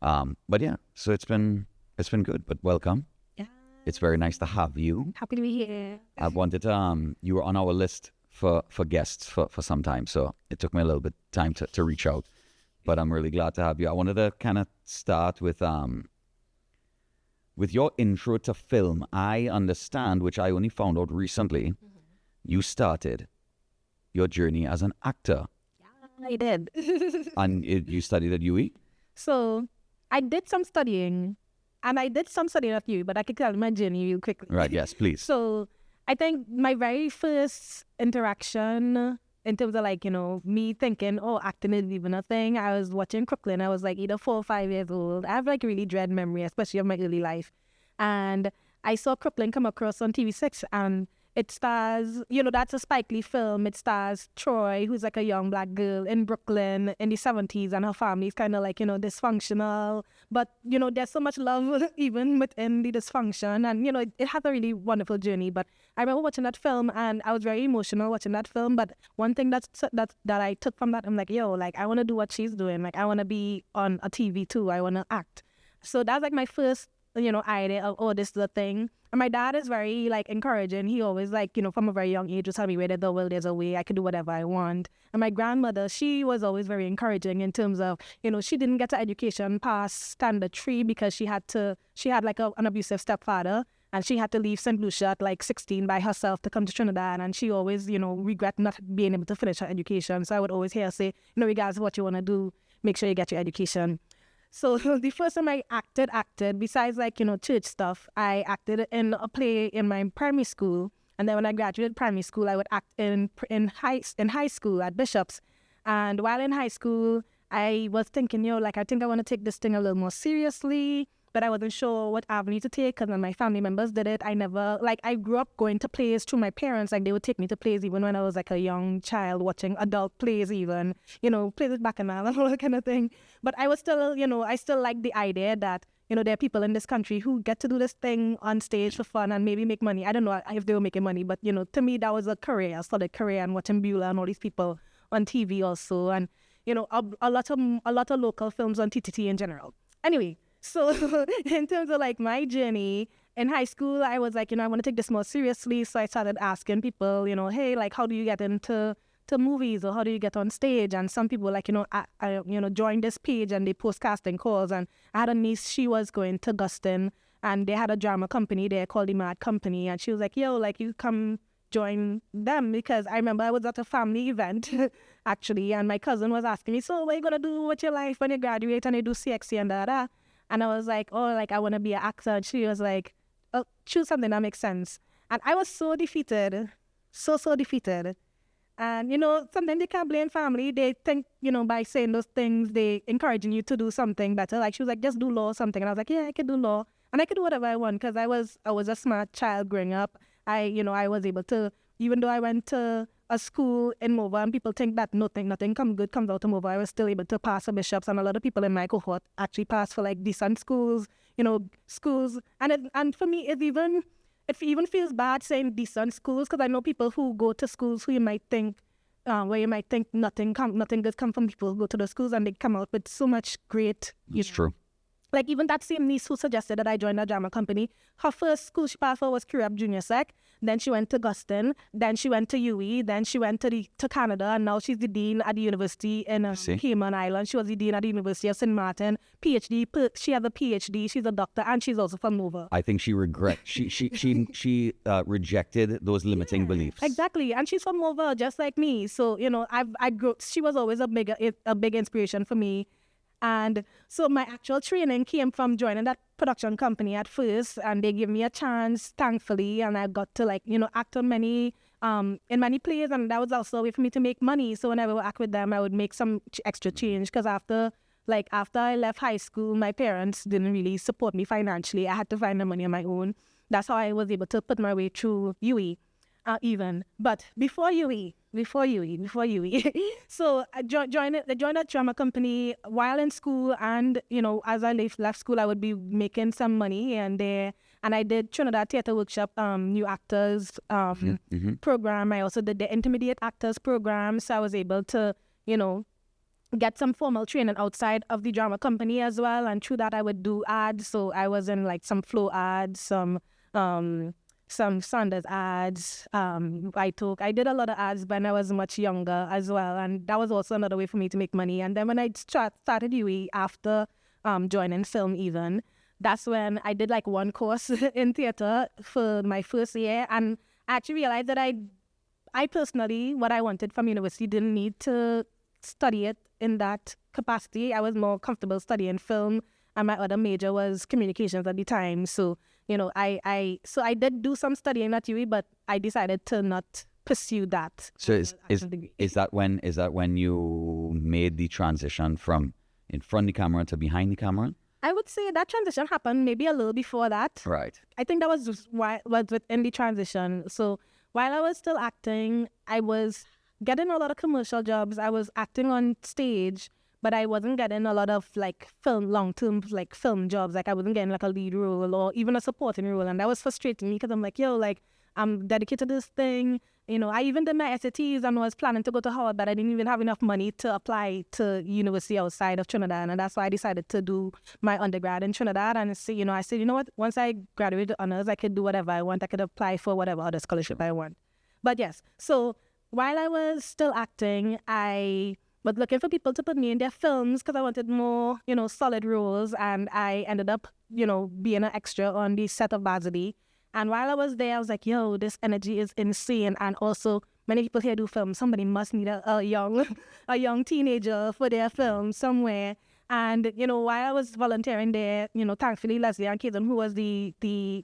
But yeah, so it's been good. But welcome. Yeah. It's very nice to have you. Happy to be here. I wanted you were on our list for guests for some time, so it took me a little bit time to reach out. But I'm really glad to have you. I wanted to kind of start with your intro to film. I understand, which I only found out recently, you started your journey as an actor. Yeah, I did. And you studied at UE? So I did some studying, and I did some studying at UE, but I could tell my journey real quickly. Right, yes, please. So I think my very first interaction in terms of like, me thinking, oh, acting is even a thing. I was watching Crooklyn. I was like either 4 or 5 years old. I have like a really dread memory, especially of my early life. And I saw Crooklyn come across on TV6, and it stars, that's a Spike Lee film. It stars Troy, who's like a young black girl in Brooklyn in the 70s, and her family's kind of like, dysfunctional. But, there's so much love even within the dysfunction. And, it has a really wonderful journey. But I remember watching that film, and I was very emotional watching that film. But one thing that I took from that, I'm like, I want to do what she's doing. Like, I want to be on a TV too. I want to act. So that's like my first idea of, oh, this is the thing. And my dad is very, encouraging. He always, from a very young age, would tell me, where there's a will, there's a way. I can do whatever I want. And my grandmother, she was always very encouraging in terms of, she didn't get her education past standard 3 because she had an abusive stepfather. And she had to leave St. Lucia at 16 by herself to come to Trinidad. And she always, regret not being able to finish her education. So I would always hear her say, regardless of what you want to do, make sure you get your education. So the first time I acted, besides church stuff, I acted in a play in my primary school. And then when I graduated primary school, I would act in high school at Bishop's. And while in high school, I was thinking, I think I want to take this thing a little more seriously. But I wasn't sure what avenue to take because my family members did it. I never, I grew up going to plays through my parents. They would take me to plays even when I was a young child, watching adult plays even, plays with Bacchanal and all that kind of thing. But I was still, I still like the idea that, there are people in this country who get to do this thing on stage for fun and maybe make money. I don't know if they were making money, but, to me, that was a career, a solid career, and watching Beulah and all these people on TV also. And, a lot of local films on TTT in general. Anyway. So in terms of my journey in high school, I was I want to take this more seriously. So I started asking people, hey, how do you get into movies, or how do you get on stage? And some people I joined this page and they post casting calls. And I had a niece, she was going to Gustin, and they had a drama company there called the Mad Company. And she was like, yo, you come join them, because I remember I was at a family event actually, and my cousin was asking me, so what are you going to do with your life when you graduate and you do CXC and da-da? And I was like, oh, I want to be an actor. And she was like, oh, choose something that makes sense. And I was so defeated, so defeated. And, sometimes they can't blame family. They think, by saying those things, they encouraging you to do something better. She was like, just do law or something. And I was like, yeah, I could do law. And I could do whatever I want, because I was a smart child growing up. I was able to, even though I went to a school in Mova and people think that nothing good comes out of Mova, I was still able to pass for Bishops, and a lot of people in my cohort actually passed for decent schools, schools. And for me, it even feels bad saying decent schools, because I know people who go to schools who you might think, where you might think nothing good come from people who go to the schools, and they come out with so much great. It's true. Even that same niece who suggested that I join a drama company, her first school she passed for was Curab Junior Sec. Then she went to Gustin. Then she went to UE. Then she went to Canada. And now she's the dean at the university in Cayman Islands. She was the dean at the University of St. Martin. PhD. She has a PhD. She's a doctor. And she's also from Nova. I think she she rejected those limiting beliefs. Exactly. And she's from Nova, just like me. So, I grew. She was always a big inspiration for me. And so my actual training came from joining that production company at first, and they gave me a chance, thankfully, and I got to act on many in many plays, and that was also a way for me to make money. So whenever I act with them, I would make some extra change, because after I left high school, my parents didn't really support me financially. I had to find the money on my own. That's how I was able to put my way through UE. But before UE, so I joined a drama company while in school, and as I left school, I would be making some money here and there, and I did Trinidad Theatre Workshop, new actors program. I also did the intermediate actors program, so I was able to get some formal training outside of the drama company as well. And through that, I would do ads. So I was in like some Flow ads, some Sanders ads. I did a lot of ads when I was much younger as well. And that was also another way for me to make money. And then when I started UE after joining film even, that's when I did like one course in theater for my first year. And I actually realized that I personally, what I wanted from university, didn't need to study it in that capacity. I was more comfortable studying film, and my other major was communications at the time. So, you know, I did do some studying at UE, but I decided to not pursue that. So is that when you made the transition from in front of the camera to behind the camera? I would say that transition happened maybe a little before that. Right. I think that was just was within the transition. So while I was still acting, I was getting a lot of commercial jobs. I was acting on stage, but I wasn't getting a lot of like long-term like film jobs. Like I wasn't getting like a lead role or even a supporting role. And that was frustrating me because I'm like, yo, like I'm dedicated to this thing. You know, I even did my SATs and was planning to go to Howard, but I didn't even have enough money to apply to university outside of Trinidad. And that's why I decided to do my undergrad in Trinidad. And so, you know, I said, you know what, once I graduate with honors, I could do whatever I want. I could apply for whatever other scholarship I want. But yes, so while I was still acting, I was looking for people to put me in their films because I wanted more, you know, solid roles. And I ended up, you know, being an extra on the set of Bazadi. And while I was there, I was like, yo, this energy is insane. And also, many people here do films. Somebody must need a young teenager for their film somewhere. And, you know, while I was volunteering there, you know, thankfully, Leslie Ann Caden, who was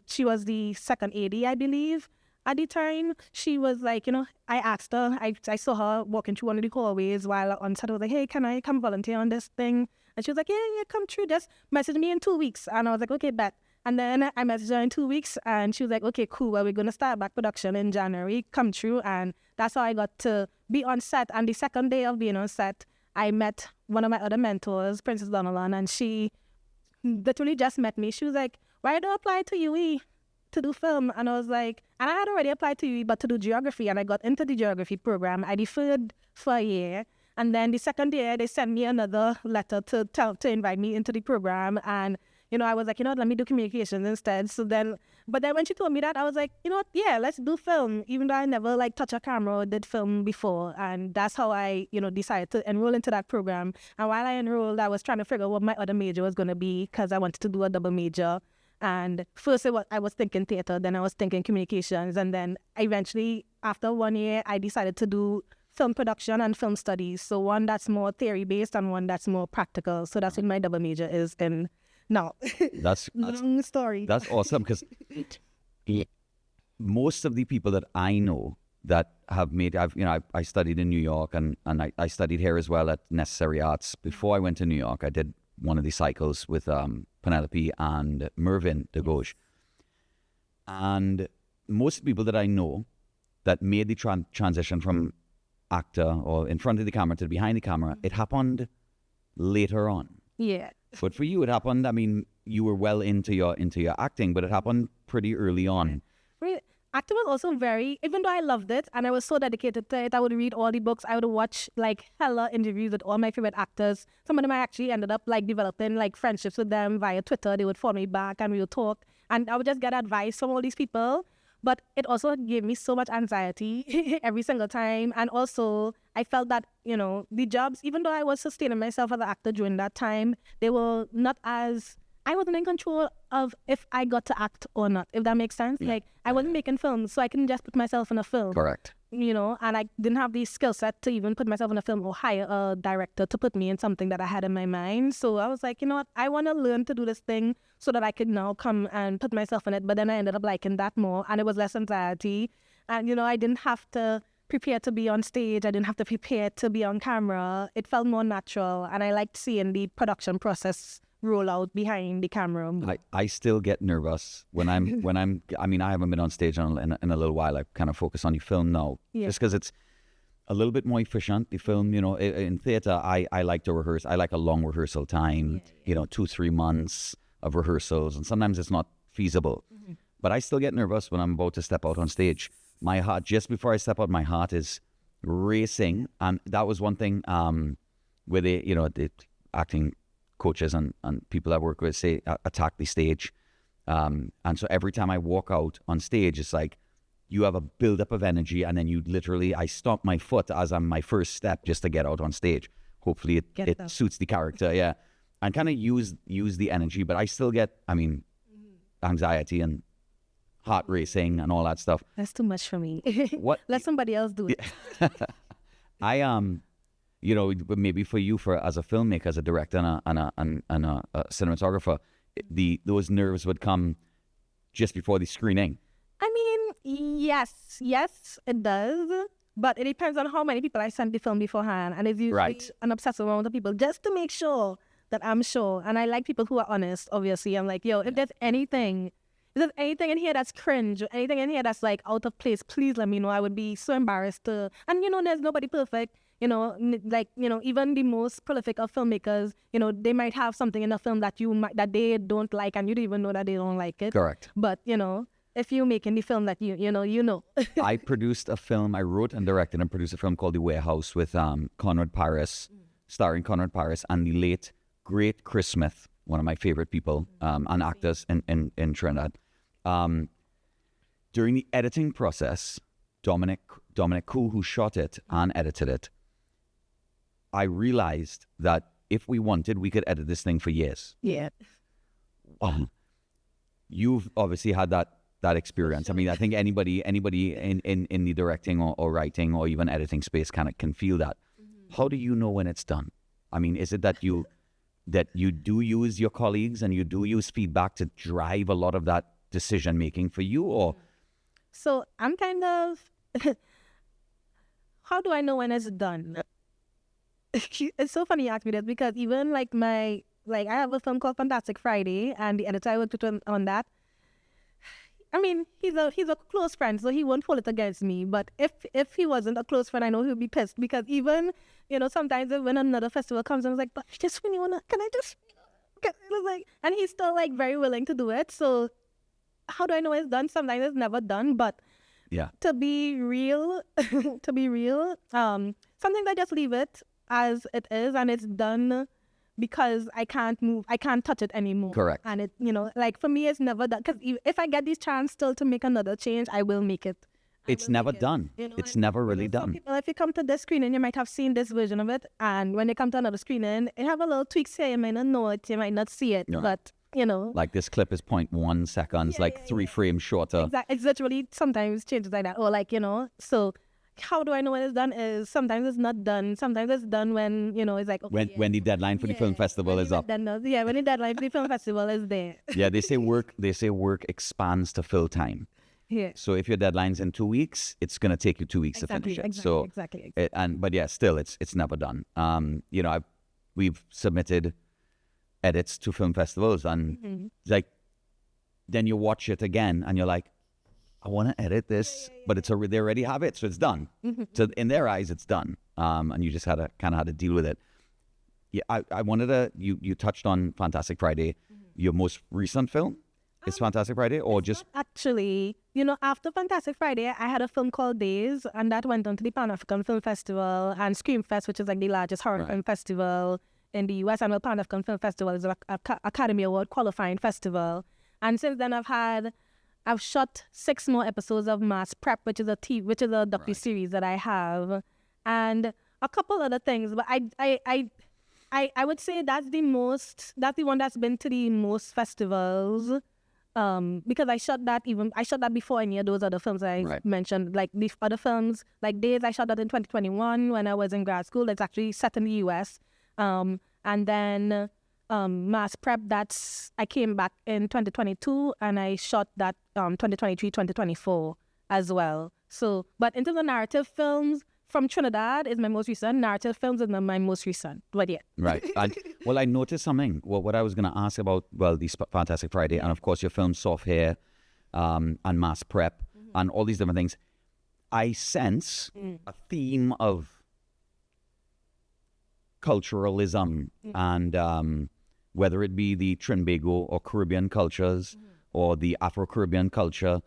she was the second AD, I believe, at the time, she was like, you know, I asked her, I saw her walking through one of the hallways while on set. I was like, hey, can I come volunteer on this thing? And she was like, yeah, come through. Just message me in 2 weeks. And I was like, okay, bet. And then I messaged her in 2 weeks and she was like, okay, cool. Well, we're going to start back production in January. Come through. And that's how I got to be on set. And the second day of being on set, I met one of my other mentors, Princess Donolan, and she literally just met me. She was like, why don't I apply to UE to do film? And I was like, and I had already applied to UE, but to do geography. And I got into the geography program. I deferred for a year. And then the second year, they sent me another letter to invite me into the program. And you know, I was like, you know what, let me do communications instead. But then when she told me that, I was like, you know what, yeah, let's do film, even though I never like touched a camera or did film before. And that's how I, you know, decided to enroll into that program. And while I enrolled, I was trying to figure out what my other major was going to be because I wanted to do a double major. And first I was thinking theater, then I was thinking communications. And then eventually, after 1 year, I decided to do film production and film studies. So one that's more theory-based and one that's more practical. So that's what my double major is in. No, that's long story. That's awesome because most of the people that I know that have made, I studied in New York and I studied here as well at Necessary Arts. Before I went to New York, I did one of the cycles with Penelope and Mervyn DeGauche. And most people that I know that made the transition from actor or in front of the camera to behind the camera, it happened later on. Yeah. But for you, it happened, I mean, you were well into your acting, but it happened pretty early on. Really, acting was also even though I loved it and I was so dedicated to it, I would read all the books, I would watch like hella interviews with all my favorite actors. Some of them I actually ended up like developing like friendships with them via Twitter. They would follow me back and we would talk. And I would just get advice from all these people. But it also gave me so much anxiety every single time. And also, I felt that, you know, the jobs, even though I was sustaining myself as an actor during that time, they were not as, I wasn't in control of if I got to act or not, if that makes sense. Yeah. Like, I wasn't making films, so I couldn't just put myself in a film. Correct. You know, and I didn't have the skill set to even put myself in a film or hire a director to put me in something that I had in my mind. So I was like, you know what, I want to learn to do this thing so that I could now come and put myself in it. But then I ended up liking that more and it was less anxiety. And, you know, I didn't have to prepare to be on stage. I didn't have to prepare to be on camera. It felt more natural. And I liked seeing the production process roll out behind the camera. I still get nervous when I haven't been on stage in a little while. I kind of focus on the film now, just because it's a little bit more efficient. The film, you know, in theater, I like to rehearse. I like a long rehearsal time, you know, 2-3 months of rehearsals, and sometimes it's not feasible. Mm-hmm. But I still get nervous when I'm about to step out on stage. My heart, just before I step out, my heart is racing, and that was one thing where they, the acting coaches and people I work with say attack the stage. And so every time I walk out on stage, it's like you have a buildup of energy, and then I stomp my foot as I'm my first step just to get out on stage. Hopefully it suits the character, yeah. And kind of use the energy, but I still get, anxiety and heart racing and all that stuff. That's too much for me. What? Let somebody else do it. Maybe for you, as a filmmaker, as a director and a cinematographer, those nerves would come just before the screening. I mean, yes, it does. But it depends on how many people I sent the film beforehand. And it's usually an obsessive amount of people just to make sure that I'm sure. And I like people who are honest, obviously. I'm like, if there's anything in here that's cringe, or anything in here that's like out of place, please let me know. I would be so embarrassed to. And there's nobody perfect. Even the most prolific of filmmakers, they might have something in a film that that they don't like, and you don't even know that they don't like it. Correct. But if you're making the film that you know. I produced a film. I wrote and directed and produced a film called The Warehouse with Conrad Paris, starring Conrad Paris and the late great Chris Smith, one of my favorite people and actors in Trinidad. During the editing process, Dominic Koo, who shot it and edited it, I realized that if we wanted, we could edit this thing for years. Yeah. You've obviously had that experience. I mean, I think anybody in the directing or writing or even editing space can feel that. How do you know when it's done? I mean, is it that you do use your colleagues and you do use feedback to drive a lot of that decision making for you, or? So I'm kind of, how do I know when it's done? It's so funny you ask me that, because even I have a film called Fantastic Friday, and the editor I worked with on that, I mean, he's a close friend, so he won't hold it against me. But if he wasn't a close friend, I know he'll be pissed, because even, sometimes when another festival comes, I was like, but I just really wanna, can I just, it was like, and he's still very willing to do it. So how do I know it's done? Sometimes it's never done, but to be real, sometimes I just leave it as it is, and it's done because I can't touch it anymore. Correct. And it, for me, it's never done. Because if I get this chance still to make another change, I will make it. It's never done. It's never really done. People, if you come to this screening, you might have seen this version of it, and when they come to another screening, it have a little tweaks here. You might not know it, you might not see it, but like this clip is 0.1 seconds, 3 frames shorter. Exactly. It's literally sometimes changes like that, or so. How do I know when it's done? Is sometimes it's not done. Sometimes it's done when it's like, okay, when the deadline for the film festival is up. When the deadline for the film festival is there. Yeah, they say work expands to fill time. Yeah. So if your deadline's in 2 weeks, it's gonna take you 2 weeks to finish it. Exactly. Still it's never done. We've submitted edits to film festivals, and then you watch it again and you're like, I want to edit this, but they already have it, so it's done. So in their eyes, it's done, and you just had to deal with it. Yeah, I wanted to. You touched on Fantastic Friday. Your most recent film is Fantastic Friday, or just actually, after Fantastic Friday, I had a film called Days, and that went on to the Pan African Film Festival and Scream Fest, which is the largest horror film festival in the U.S. And the Pan African Film Festival is an Academy Award qualifying festival. And since then, I've shot 6 more episodes of Mass Prep, which is a docu-series that I have, and a couple other things. But I would say that's the one that's been to the most festivals, because I shot that before any of those other films I mentioned. Like the other films, like Days, I shot that in 2021 when I was in grad school. It's actually set in the US, and then Mass Prep, I came back in 2022, and I shot that 2023, 2024 as well. So, but in terms of narrative films, from Trinidad is my most recent. Narrative films is my most recent, but yeah. Right. And, I noticed something. Well, what I was going to ask about, the Fantastic Friday, and of course your film Soft Hair, and Mass Prep, and all these different things. I sense a theme of culturalism, and whether it be the Trinbago or Caribbean cultures, or the Afro-Caribbean culture,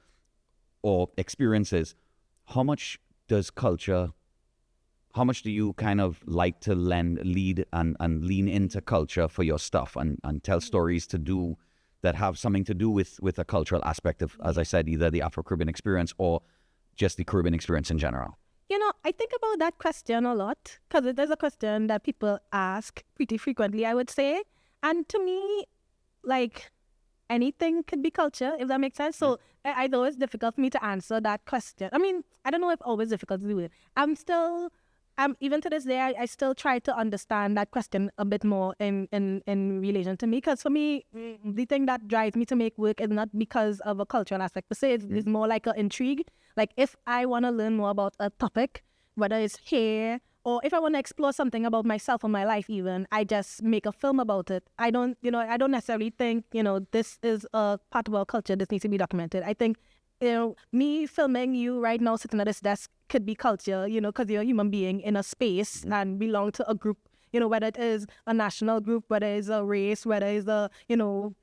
or experiences. How much does culture how much do you kind of like to lead and lean into culture for your stuff and tell stories that have something to do with a cultural aspect of, as I said, either the Afro-Caribbean experience or just the Caribbean experience in general? I think about that question a lot because it is a question that people ask pretty frequently, I would say. And to me, like, anything could be culture, if that makes sense. So I know it's difficult for me to answer that question. I mean, I don't know if always difficult to do it. Even to this day, I still try to understand that question a bit more in relation to me. Because for me, the thing that drives me to make work is not because of a cultural aspect per se. It's more like an intrigue. Like if I want to learn more about a topic, whether it's hair, or if I want to explore something about myself or my life even, I just make a film about it. I don't necessarily think, this is a part of our culture, this needs to be documented. I think, me filming you right now sitting at this desk could be culture, because you're a human being in a space and belong to a group, whether it is a national group, whether it's a race, whether it's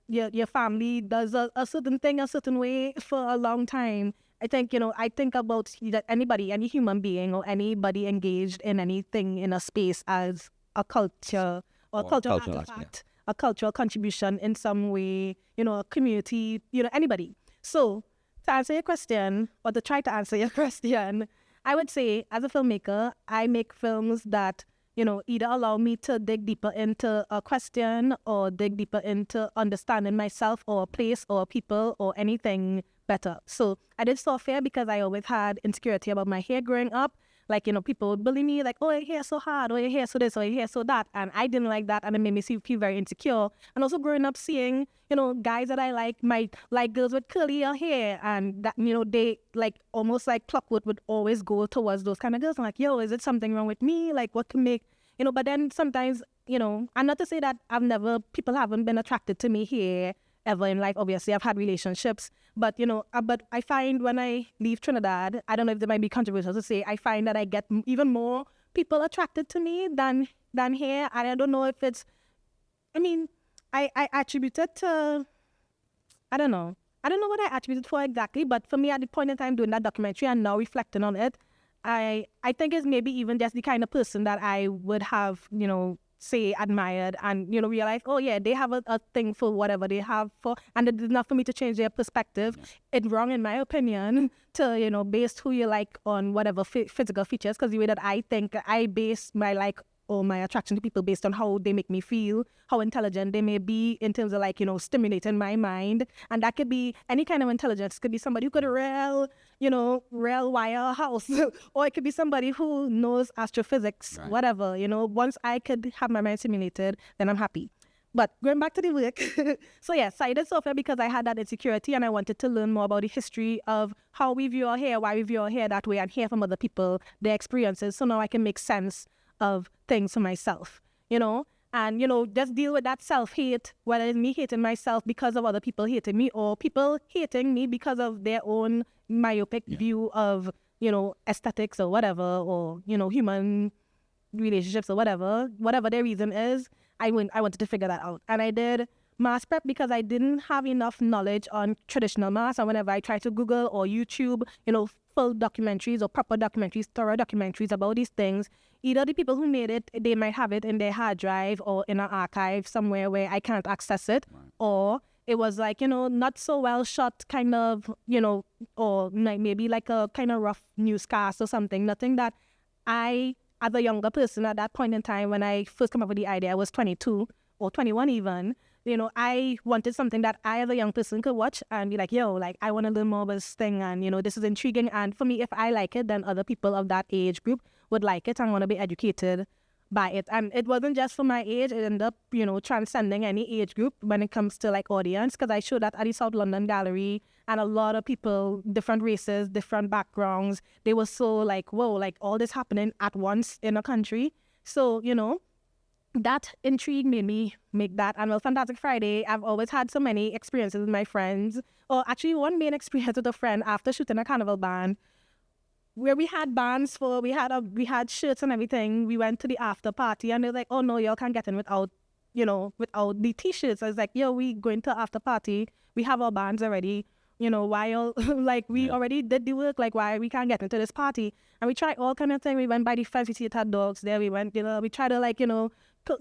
your family does a certain thing a certain way for a long time. I think, I think about that any human being or anybody engaged in anything in a space as a culture or a cultural artifact, a cultural contribution in some way, a community, anybody. So to answer your question, or to try to answer your question, I would say as a filmmaker, I make films that, either allow me to dig deeper into a question or dig deeper into understanding myself or a place or people or anything better. So I did soft hair because I always had insecurity about my hair growing up. Like, people would bully me like, oh, your hair so hard, or your hair so this, or your hair so that. And I didn't like that. And it made me feel very insecure. And also growing up seeing, guys that I might like girls with curlier hair. And that, they like almost like clockwork would always go towards those kind of girls. I'm like, yo, is it something wrong with me? Like what can make, but then sometimes, and not to say that people haven't been attracted to me here ever in life. Obviously, I've had relationships, but but I find when I leave Trinidad, I don't know if there might be controversial to say, I find that I get even more people attracted to me than here, and I don't know if it's, I attribute it to, I don't know what I attribute it for exactly, but for me at the point in time doing that documentary and now reflecting on it, I think it's maybe even just the kind of person that I would have, say admired and realize, oh yeah, they have a thing for whatever they have for, and it is enough for me to change their perspective. It's wrong in my opinion to base who you like on whatever physical features, because the way that I think, I base my like or my attraction to people based on how they make me feel, how intelligent they may be in terms of like, stimulating my mind. And that could be any kind of intelligence. It could be somebody who could rail wire a house, or it could be somebody who knows astrophysics, whatever, once I could have my mind stimulated, then I'm happy. But going back to the work, so yes, I did software because I had that insecurity and I wanted to learn more about the history of how we view our hair, why we view our hair that way, and hear from other people, their experiences, so now I can make sense of things for myself, and, just deal with that self-hate, whether it's me hating myself because of other people hating me or people hating me because of their own myopic view of, aesthetics or whatever, or, human relationships or whatever their reason is. I wanted to figure that out. And I did mass prep because I didn't have enough knowledge on traditional mass. And whenever I try to Google or YouTube, full documentaries or proper documentaries, thorough documentaries about these things, either the people who made it, they might have it in their hard drive or in an archive somewhere where I can't access it, or it was like, not so well shot kind of, or like maybe like a kind of rough newscast or something, nothing that I, as a younger person at that point in time when I first came up with the idea, I was 22 or 21 even, I wanted something that I as a young person could watch and be like, yo, like I want to learn more about this thing and, this is intriguing. And for me, if I like it, then other people of that age group would like it and want to be educated by it. And it wasn't just for my age, it ended up, transcending any age group when it comes to like audience, because I showed that at the South London Gallery and a lot of people, different races, different backgrounds, they were so like, whoa, like all this happening at once in a country. So, that intrigue made me make that. And well, Fantastic Friday, I've always had so many experiences with my friends, or actually one main experience with a friend after shooting a carnival band, where we had bands we had shirts and everything. We went to the after party and they're like, oh no, y'all can't get in without the t-shirts. I was like, yo, we going to after party. We have our bands already. why all, like, we already did the work, like, why we can't get into this party? And we tried all kind of things. We went by the fence, we see it had dogs there. We went, we tried to, like,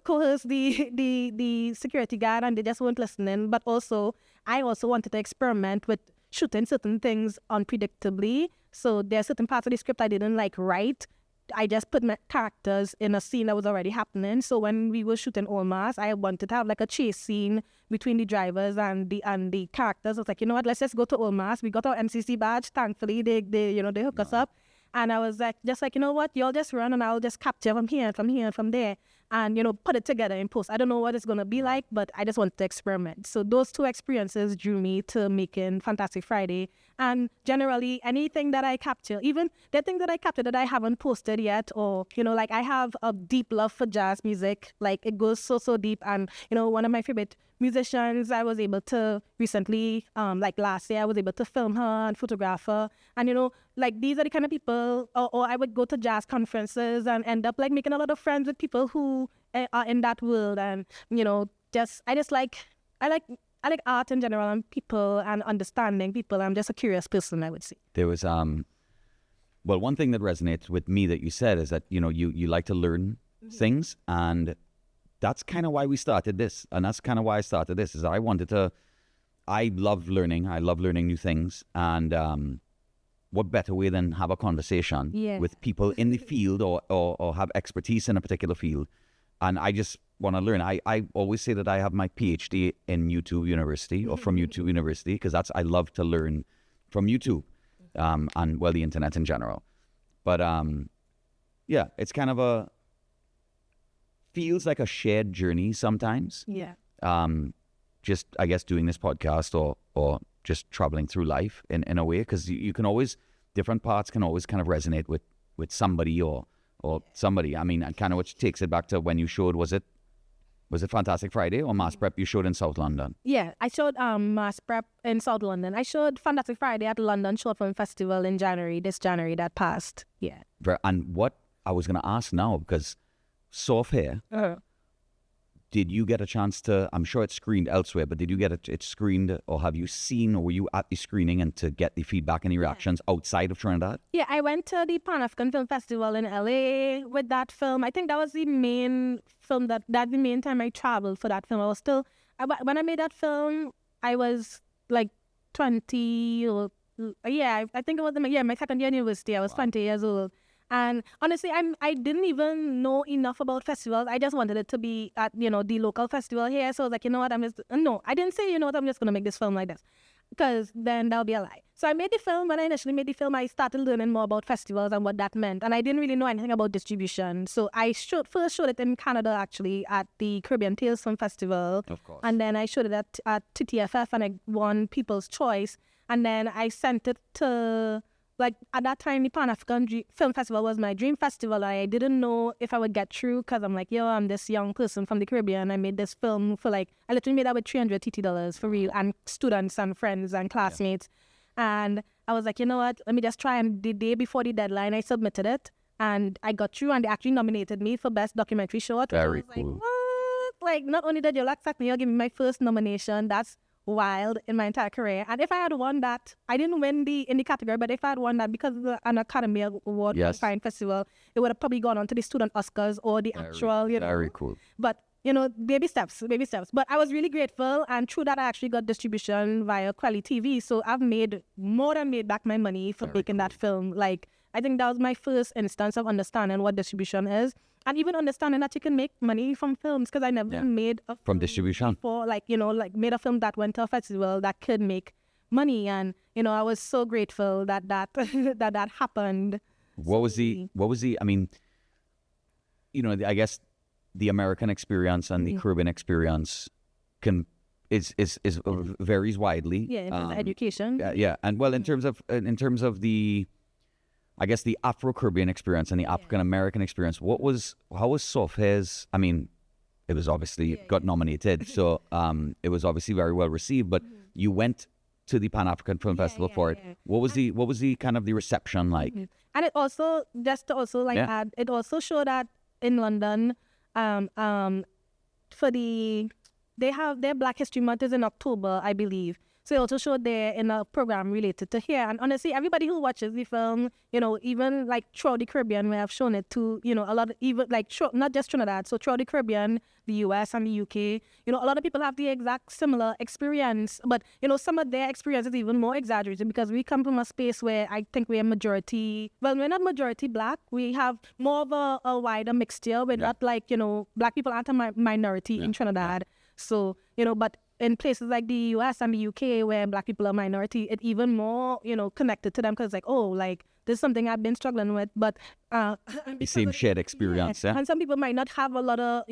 coerce the security guard, and they just weren't listening. But also, I also wanted to experiment with shooting certain things unpredictably. So there are certain parts of the script I didn't like write. I just put my characters in a scene that was already happening. So when we were shooting All Mass, I wanted to have like a chase scene between the drivers and the characters. I was like, you know what, let's just go to All Mass. We got our MCC badge. Thankfully, they hook us up. And I was like, you know what, y'all just run and I'll just capture from here, from there, and, put it together in post. I don't know what it's going to be like, but I just wanted to experiment. So those two experiences drew me to making Fantastic Friday. And generally, anything that I capture, even the thing that I captured that I haven't posted yet, or, like, I have a deep love for jazz music. Like, it goes so deep. And, one of my favorite musicians, I was able to recently, like last year, I was able to film her and photograph her. And, like, these are the kind of people, or I would go to jazz conferences and end up, like, making a lot of friends with people who are in that world. And, I like art in general and people and understanding people. I'm just a curious person, I would say. There was, well, one thing that resonates with me that you said is that, you like to learn things, and that's kind of why we started this. And that's kind of why I started this, is I love learning. I love learning new things. And what better way than have a conversation with people in the field or have expertise in a particular field. And I just want to learn. I always say that I have my PhD in YouTube University, or from YouTube University, because I love to learn from YouTube and, well, the internet in general. But it's kind of feels like a shared journey sometimes. Yeah. Just, I guess, doing this podcast or just traveling through life in a way, because you can always, different parts can always kind of resonate with somebody or somebody. I mean, and kind of which takes it back to when you showed, was it Fantastic Friday or Mass Prep you showed in South London? Yeah, I showed Mass Prep in South London. I showed Fantastic Friday at London Short Film Festival in this January that passed. Yeah. And what I was going to ask now, because Soft Hair, did you get a chance to, I'm sure it's screened elsewhere, but did you get it screened, or have you seen, or were you at the screening and to get the feedback and the reactions outside of Trinidad? Yeah, I went to the Pan-African Film Festival in LA with that film. I think that was the main film, that's the main time I traveled for that film. I was still, when I made that film, I was like 20, or, I think it was my second year in university. I was 20 years old. And honestly, I didn't even know enough about festivals. I just wanted it to be at, the local festival here. So I was like, you know what, I didn't say, I'm just going to make this film like this, because then that'll be a lie. So I made the film. When I initially made the film, I started learning more about festivals and what that meant. And I didn't really know anything about distribution. So I first showed it in Canada, actually, at the Caribbean Tales Film Festival. Of course. And then I showed it at TTFF, and I won People's Choice. And then I sent it to... Like, at that time, the Pan-African Film Festival was my dream festival. I didn't know if I would get through, because I'm like, I'm this young person from the Caribbean. I made this film for, like, I literally made that with $300 TT for real, and students and friends and classmates. Yeah. And I was like, you know what, let me just try. And the day before the deadline, I submitted it, and I got through, and they actually nominated me for Best Documentary Short. Very cool. Like, what? Like, not only did you accept me, you'll give me my first nomination. That's wild in my entire career. And if I had won that, I didn't win in the category, but if I had won that because of an Academy Award Fine Festival, it would have probably gone on to the Student Oscars or the actual, Very cool. But, baby steps. But I was really grateful, and through that, I actually got distribution via Quelly TV. So I've more than made back my money for making that film. Like, I think that was my first instance of understanding what distribution is, and even understanding that you can make money from films, because I never made a film from distribution before, made a film that went to a festival that could make money. And I was so grateful that that happened. What was the I mean, I guess the American experience and the Caribbean experience varies widely. Yeah, in terms of education. Yeah, and well, in terms of the, I guess, the Afro-Caribbean experience and the African-American experience, how was Soft Hair's, I mean, it was obviously got nominated, so it was obviously very well received, but you went to the Pan-African Film Festival for it. What was the kind of the reception like? And it also, just to also add, it also showed that in London, they have their Black History Month is in October, I believe. So it also showed there in a program related to here. And honestly, everybody who watches the film, even like throughout the Caribbean, where I've shown it to, a lot of, even like not just Trinidad, so throughout the Caribbean, the US and the UK, a lot of people have the exact similar experience, but some of their experience is even more exaggerated because we come from a space where I think we're majority, well, we're not majority Black, we have more of a wider mixture. We're not like, Black people aren't a minority in Trinidad. So, but in places like the US and the UK where Black people are minority, it even more, connected to them because like, oh, like this is something I've been struggling with, but the same shared experience. Yeah. And some people might not have a lot of,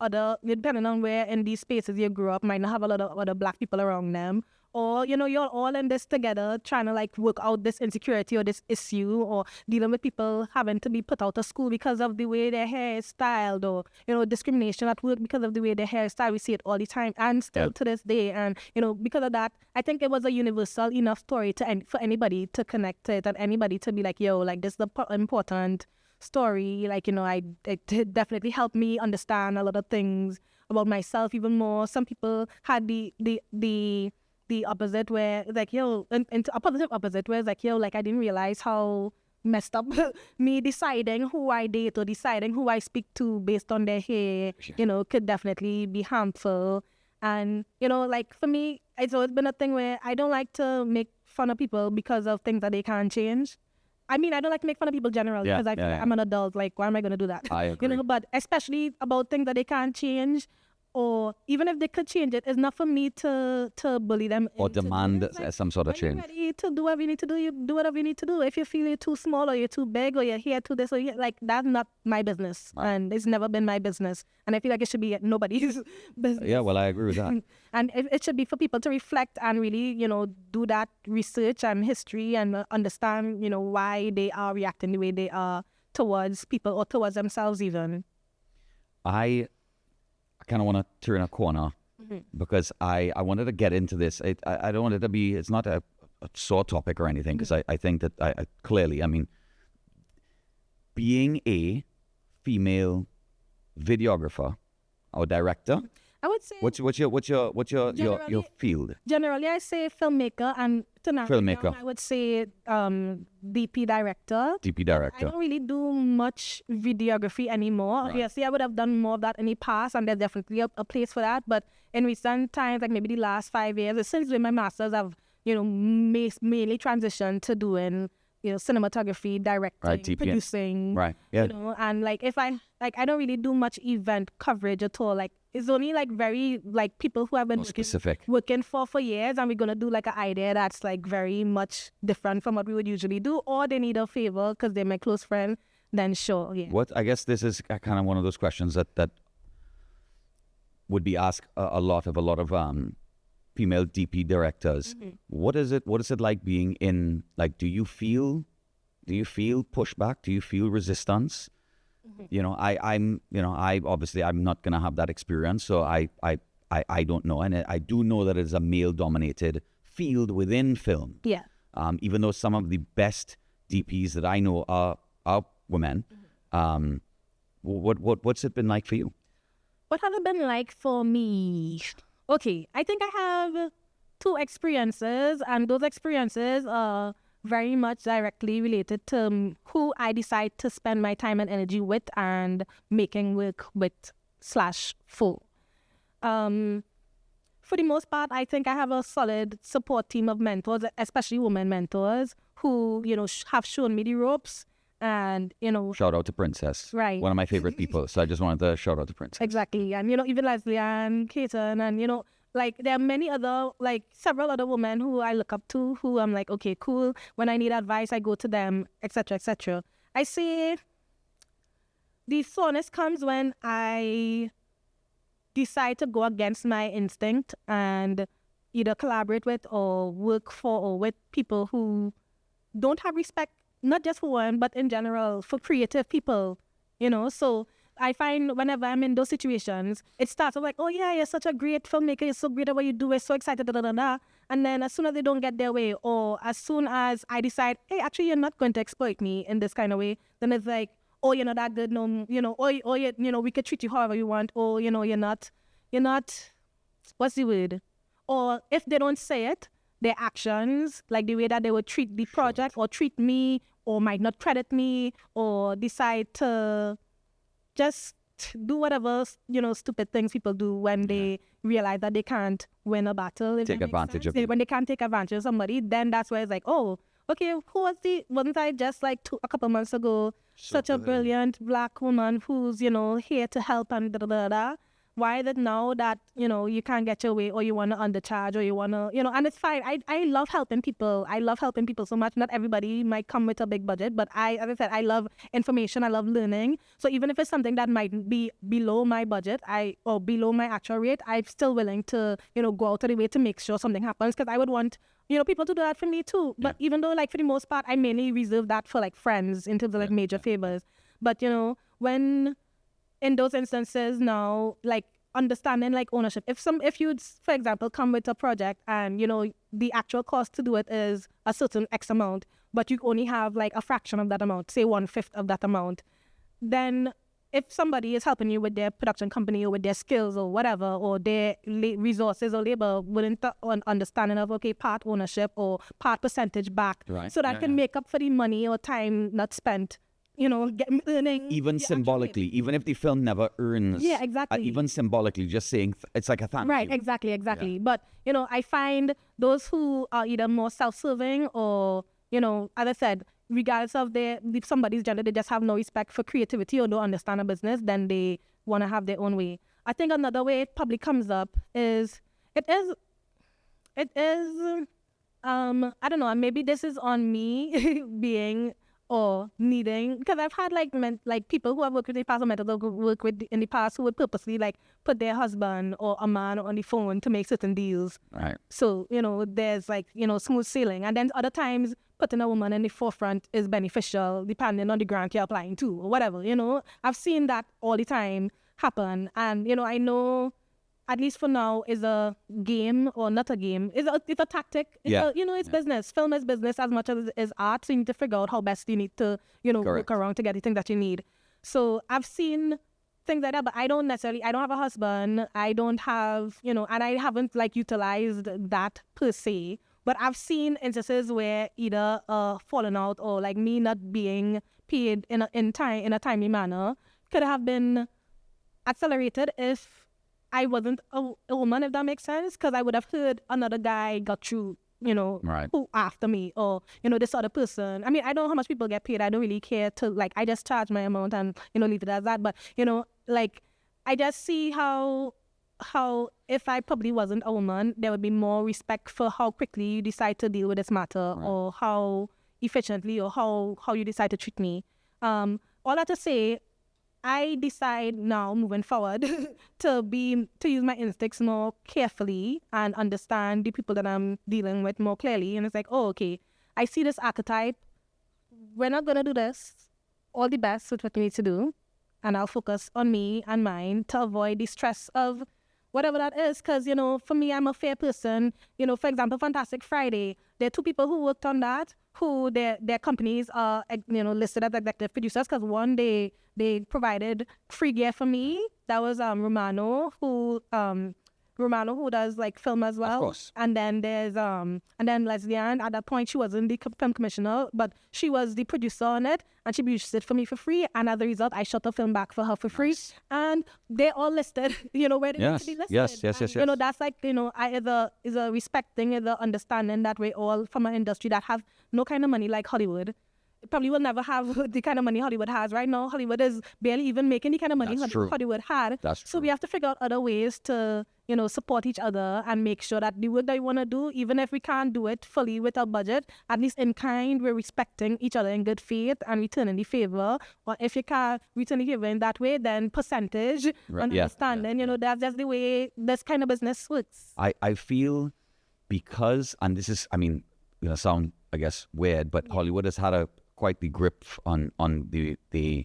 other, depending on where in these spaces you grew up, might not have a lot of other Black people around them. Or, you're all in this together trying to like work out this insecurity or this issue, or dealing with people having to be put out of school because of the way their hair is styled, or, discrimination at work because of the way their hair is styled. We see it all the time and still to this day. And, because of that, I think it was a universal enough story for anybody to connect to it and anybody to be like, yo, like this is the important story. Like, it definitely helped me understand a lot of things about myself even more. Some people had the opposite where like, yo, and a positive opposite where it's like, yo, like I didn't realize how messed up me deciding who I date or deciding who I speak to based on their hair, could definitely be harmful. And, like for me, it's always been a thing where I don't like to make fun of people because of things that they can't change. I mean, I don't like to make fun of people generally because I feel like I'm an adult. Like, why am I going to do that? I agree. But especially about things that they can't change, or even if they could change it, it's not for me to bully them or demand some sort of change. When you're ready to do whatever you need to do, you do whatever you need to do. If you feel you're too small or you're too big or you're here too this or like that's not my business, and it's never been my business. And I feel like it should be nobody's business. Yeah, well, I agree with that. And it should be for people to reflect and really, do that research and history and understand, why they are reacting the way they are towards people or towards themselves even. I kind of want to turn a corner because I wanted to get into this. I don't want it to be, it's not a sore topic or anything, because I think that I clearly, I mean, being a female videographer or director, I would say what's your field? Generally, I say filmmaker, and filmmaker. I would say DP director. DP director. I don't really do much videography anymore. Right. Obviously, I would have done more of that in the past, and there's definitely a place for that. But in recent times, like maybe the last 5 years, since doing my master's, I've mainly transitioned to doing cinematography, directing, right, producing, right, yeah, and like if I don't really do much event coverage at all. Like it's only like very like people who have been working for years, and we're gonna do like an idea that's like very much different from what we would usually do, or they need a favor because they're my close friend. Then sure, yeah. What I guess this is kind of one of those questions that would be asked a lot of female DP directors. What is it like being in, like, do you feel pushback? Do you feel resistance? I'm obviously I'm not gonna have that experience, so I don't know, and I do know that it's a male dominated field within film. Yeah. Even though some of the best DPs that I know are women. What's it been like for you? What has it been like for me? Okay, I think I have 2 experiences, and those experiences are very much directly related to who I decide to spend my time and energy with and making work with / for. For the most part, I think I have a solid support team of mentors, especially women mentors, who, have shown me the ropes. And, shout out to Princess. Right. One of my favorite people. So I just wanted to shout out to Princess. Exactly. And, even Leslie and Katen and, like there are many other, like several other women who I look up to, who I'm like, okay, cool. When I need advice, I go to them, etc., etc. I say the soreness comes when I decide to go against my instinct and either collaborate with or work for or with people who don't have respect, not just for one, but in general, for creative people, So I find whenever I'm in those situations, it starts off like, oh yeah, you're such a great filmmaker, you're so great at what you do, we're so excited, da da da da. And then as soon as they don't get their way, or as soon as I decide, hey, actually you're not going to exploit me in this kind of way, then it's like, oh, you're not that good, no, or we could treat you however you want, or you're not, what's the word? Or if they don't say it, their actions, like the way that they would treat the project or treat me or might not credit me or decide to just do whatever, stupid things people do when they realize that they can't win a battle. Take advantage of it. When they can't take advantage of somebody, then that's where it's like, oh, okay, wasn't I just like a couple months ago such a brilliant black woman who's, here to help and da-da-da-da? Why is it now that, you can't get your way or you want to undercharge or you want to, and it's fine. I love helping people. I love helping people so much. Not everybody might come with a big budget, but as I said, I love information. I love learning. So even if it's something that might be below my budget, or below my actual rate, I'm still willing to, go out of the way to make sure something happens because I would want, people to do that for me too. But even though, like, for the most part, I mainly reserve that for, like, friends in terms of, like, major favors. But, when in those instances now, like, understanding, like, ownership. If you'd, for example, come with a project and, the actual cost to do it is a certain X amount, but you only have, like, a fraction of that amount, say 1/5 of that amount, then if somebody is helping you with their production company or with their skills or whatever, or their resources or labor, wouldn't the understanding of, okay, part ownership or part percentage back, so that can make up for the money or time not spent, earning. Even symbolically, even if the film never earns. Yeah, exactly. Even symbolically, just saying it's like a thank Right, you. exactly. Yeah. But, I find those who are either more self-serving or, as I said, regardless of if somebody's gender, they just have no respect for creativity or don't understand a business, then they want to have their own way. I think another way it probably comes up is, I don't know, maybe this is on me being or needing, because I've had like people who I've worked with in the past or mentors I've worked with in the past who would purposely like put their husband or a man on the phone to make certain deals. Right. So, there's like, smooth sailing. And then other times putting a woman in the forefront is beneficial depending on the grant you're applying to or whatever, I've seen that all the time happen. And, I know, at least for now, is a game or not a game. It's a tactic. It's business. Film is business as much as it is art. So you need to figure out how best you need to, work around to get the things that you need. So I've seen things like that, but I don't have a husband. I don't have, and I haven't like utilized that per se. But I've seen instances where either falling out or like me not being paid in a timely manner could have been accelerated if I wasn't a woman, if that makes sense, because I would have heard another guy got through, Right. who after me, or, this other person. I mean, I don't know how much people get paid. I don't really care to, like, I just charge my amount and, leave it as that. But, like, I just see how if I probably wasn't a woman, there would be more respect for how quickly you decide to deal with this matter, Right. or how efficiently or how you decide to treat me. All that to say, I decide now, moving forward, to use my instincts more carefully and understand the people that I'm dealing with more clearly. And it's like, oh, okay, I see this archetype. We're not going to do this. All the best with what we need to do. And I'll focus on me and mine to avoid the stress of whatever that is. Because, for me, I'm a fair person. For example, Fantastic Friday, there are 2 people who worked on that, who their companies are, listed as executive producers, because one, they provided free gear for me. That was Romano, who does like film as well. Of course. And then there's and then Leslie Ann. At that point, she wasn't the film commissioner, but she was the producer on it, and she produced it for me for free. And as a result, I shot the film back for her for free. Nice. And they're all listed, where they need to be listed. Yes. And, that's like, is a respecting, is a understanding that we're all from an industry that have no kind of money like Hollywood. It probably will never have the kind of money Hollywood has right now. Hollywood is barely even making the kind of money That's true. Hollywood had. That's So true. we have to figure out other ways to, support each other and make sure that the work that we want to do, even if we can't do it fully with our budget, at least in kind, we're respecting each other in good faith and returning the favor. Or if you can't return the favor in that way, then percentage Right. and Yeah. understanding, that's just the way this kind of business works. I feel because, and this is, sound, I guess, weird, but Hollywood has had quite the grip on the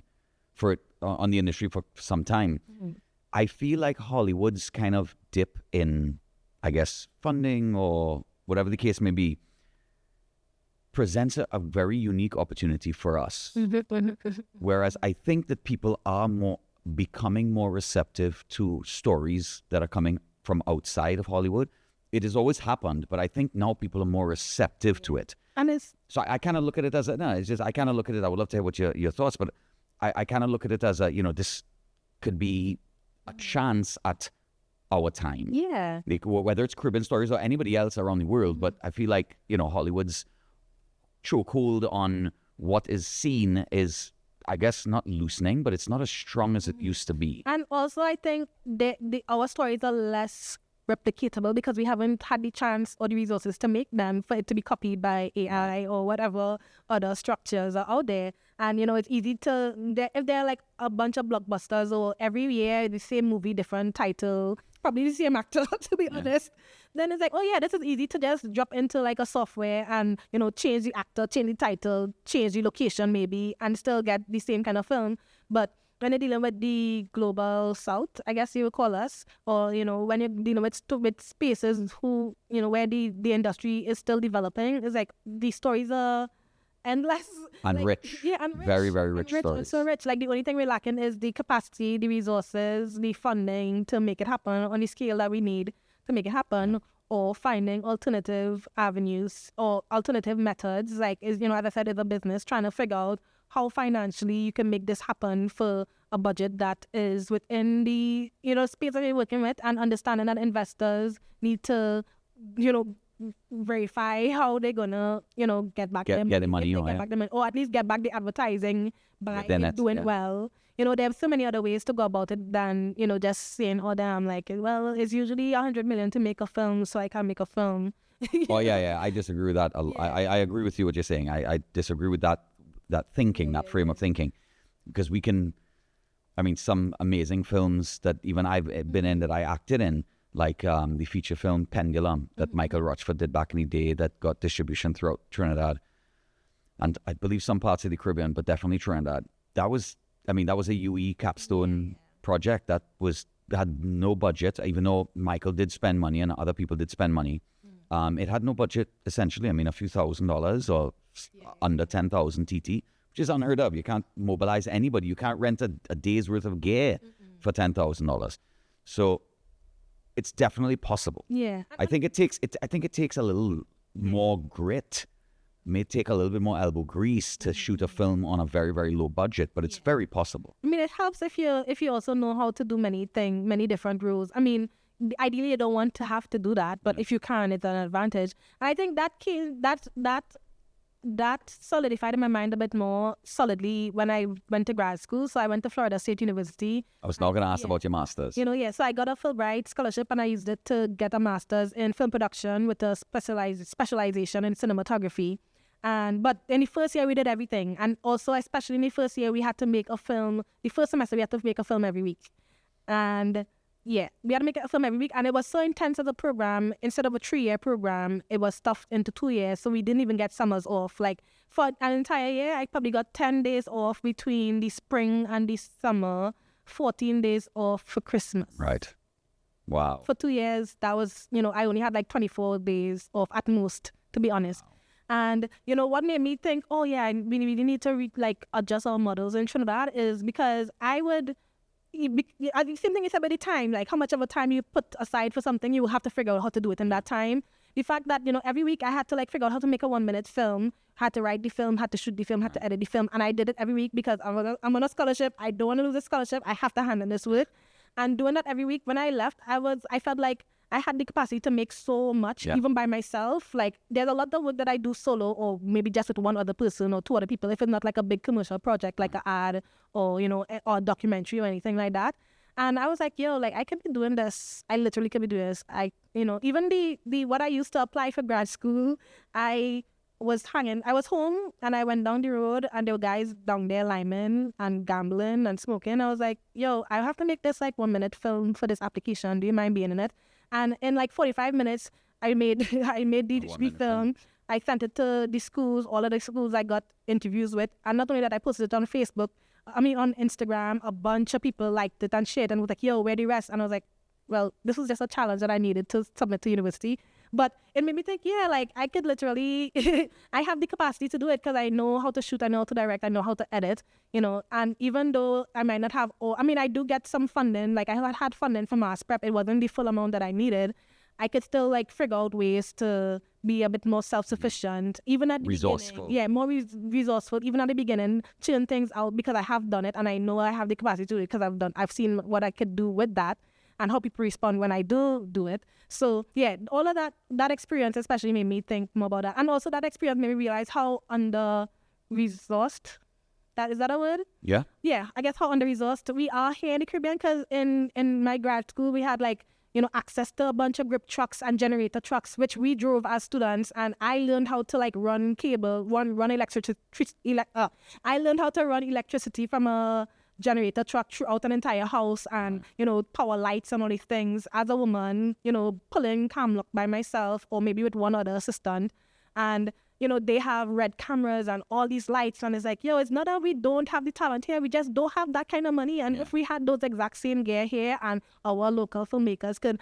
industry for some time. Mm-hmm. I feel like Hollywood's kind of dip in, I guess, funding or whatever the case may be, presents a very unique opportunity for us. Whereas I think that people are becoming more receptive to stories that are coming from outside of Hollywood. it has always happened, but I think now people are more receptive to it. And it's So I kind of look at it as I kind of look at it. I would love to hear what your thoughts, but I kind of look at it as this could be a chance at our time. yeah. Like, whether it's Caribbean Stories or anybody else around the world, but I feel like Hollywood's chokehold on what is seen is, I guess, not loosening, but it's not as strong as it used to be. And also, I think our stories are less replicatable because we haven't had the chance or the resources to make them for it to be copied by AI or whatever other structures are out there. And, it's easy to, if there are like a bunch of blockbusters or every year the same movie, different title, probably the same actor, to be honest, then it's like, oh yeah, this is easy to just drop into like a software and, change the actor, change the title, change the location maybe, and still get the same kind of film. But when you're dealing with the global south, I guess you would call us, or, when you're dealing with spaces where the industry is still developing, it's like these stories are endless. And like, rich. Yeah, and rich. Very, very rich and stories. So rich. Like the only thing we're lacking is the capacity, the resources, the funding to make it happen on the scale that we need to make it happen, or finding alternative avenues or alternative methods. Like, as I said, is a business trying to figure out how financially you can make this happen for a budget that is within the, space that you're working with, and understanding that investors need to, verify how they're gonna, get back Get the money, back the money, or at least get back the advertising by Within it it, doing yeah. well. There's so many other ways to go about it than, just saying, oh damn, like, well, it's usually 100 million to make a film, so I can't make a film. Oh yeah. I disagree with that. I agree with you what you're saying. I disagree with that thinking, that frame of thinking, because we can. I mean, some amazing films that even I've been in, that I acted in, like the feature film Pendulum that Michael Rochford did back in the day, that got distribution throughout Trinidad, and I believe some parts of the Caribbean, but definitely Trinidad. That was a UE capstone project that had no budget, even though Michael did spend money and other people did spend money. It had no budget, essentially. I mean, a few $1,000s or under 10,000 TT, which is unheard of. You can't mobilize anybody. You can't rent a day's worth of gear for $10,000. So it's definitely possible. Yeah. I think it takes a little more grit. May take a little bit more elbow grease to shoot a film on a very, very low budget, but it's very possible. I mean, it helps if you also know how to do many different roles. I mean, ideally, you don't want to have to do that, but if you can, it's an advantage. And I think that solidified in my mind a bit more solidly when I went to grad school. So I went to Florida State University. I was now going to ask about your master's. So I got a Fulbright scholarship and I used it to get a master's in film production with a specialization in cinematography. But in the first year we did everything, and also especially in the first year we had to make a film. The first semester we had to make a film every week, and we had to make a film every week, and it was so intense as a program. Instead of a 3-year program, it was stuffed into 2 years, so we didn't even get summers off. Like for an entire year, I probably got 10 days off between the spring and the summer, 14 days off for Christmas. Right. Wow. For 2 years, that was, I only had like 24 days off at most, to be honest. Wow. And, what made me think, oh yeah, we really need to adjust our models in Trinidad is because the same thing you said about the time, like how much of a time you put aside for something, you will have to figure out how to do it in that time. The fact that, every week I had to figure out how to make a 1-minute film, had to write the film, had to shoot the film, had to edit the film. And I did it every week because I'm on a scholarship. I don't want to lose a scholarship. I have to hand in this work. And doing that every week, when I left, I felt like I had the capacity to make so much, even by myself. Like, there's a lot of work that I do solo, or maybe just with one other person or 2 other people, if it's not like a big commercial project, like an ad or, or a documentary or anything like that. And I was like, I can be doing this. I literally can be doing this. Even the what I used to apply for grad school, I was home and I went down the road and there were guys down there liming and gambling and smoking. I was like, I have to make this 1-minute film for this application. Do you mind being in it? And in 45 minutes, I made the film. I sent it to the schools, all of the schools I got interviews with. And not only that, I posted it on Facebook, on Instagram. A bunch of people liked it and shared and was like, where the rest? And I was like, well, this was just a challenge that I needed to submit to university. But it made me think, I could literally, I have the capacity to do it because I know how to shoot, I know how to direct, I know how to edit, and even though I might not have, I do get some funding, I had funding for mass prep, it wasn't the full amount that I needed, I could still like figure out ways to be a bit more self-sufficient, even at the Resourceful. beginning. Yeah, more resourceful, even at the beginning, churn things out because I have done it and I know I have the capacity to do it because I've seen what I could do with that and how people respond when I do it. So yeah, all of that experience especially made me think more about that. And also that experience made me realize how under-resourced, is that a word? Yeah. Yeah, I guess how under-resourced we are here in the Caribbean, because in my grad school we had like, access to a bunch of grip trucks and generator trucks, which we drove as students, and I learned how to like run cable, run electricity. I learned how to run electricity from a generator truck throughout an entire house, and power lights and all these things as a woman, pulling cam lock by myself or maybe with one other assistant. And they have red cameras and all these lights, and it's like, it's not that we don't have the talent here, we just don't have that kind of money. And if we had those exact same gear here, and our local filmmakers could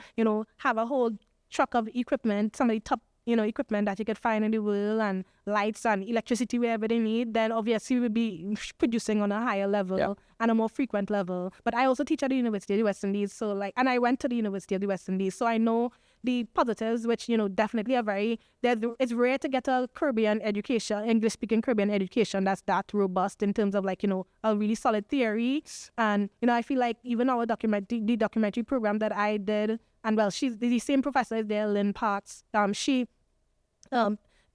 have a whole truck of equipment, some of the top equipment that you could find in the world, and lights and electricity wherever they need, then obviously we'll be producing on a higher level and a more frequent level. But I also teach at the University of the West Indies, so like, and I went to the University of the West Indies, so I know the positives, which definitely are it's rare to get a Caribbean education, English-speaking Caribbean education that's that robust in terms of like a really solid theory. And I feel like even our the documentary program that I did, and well, she's the same professor is there, Lynn Parks.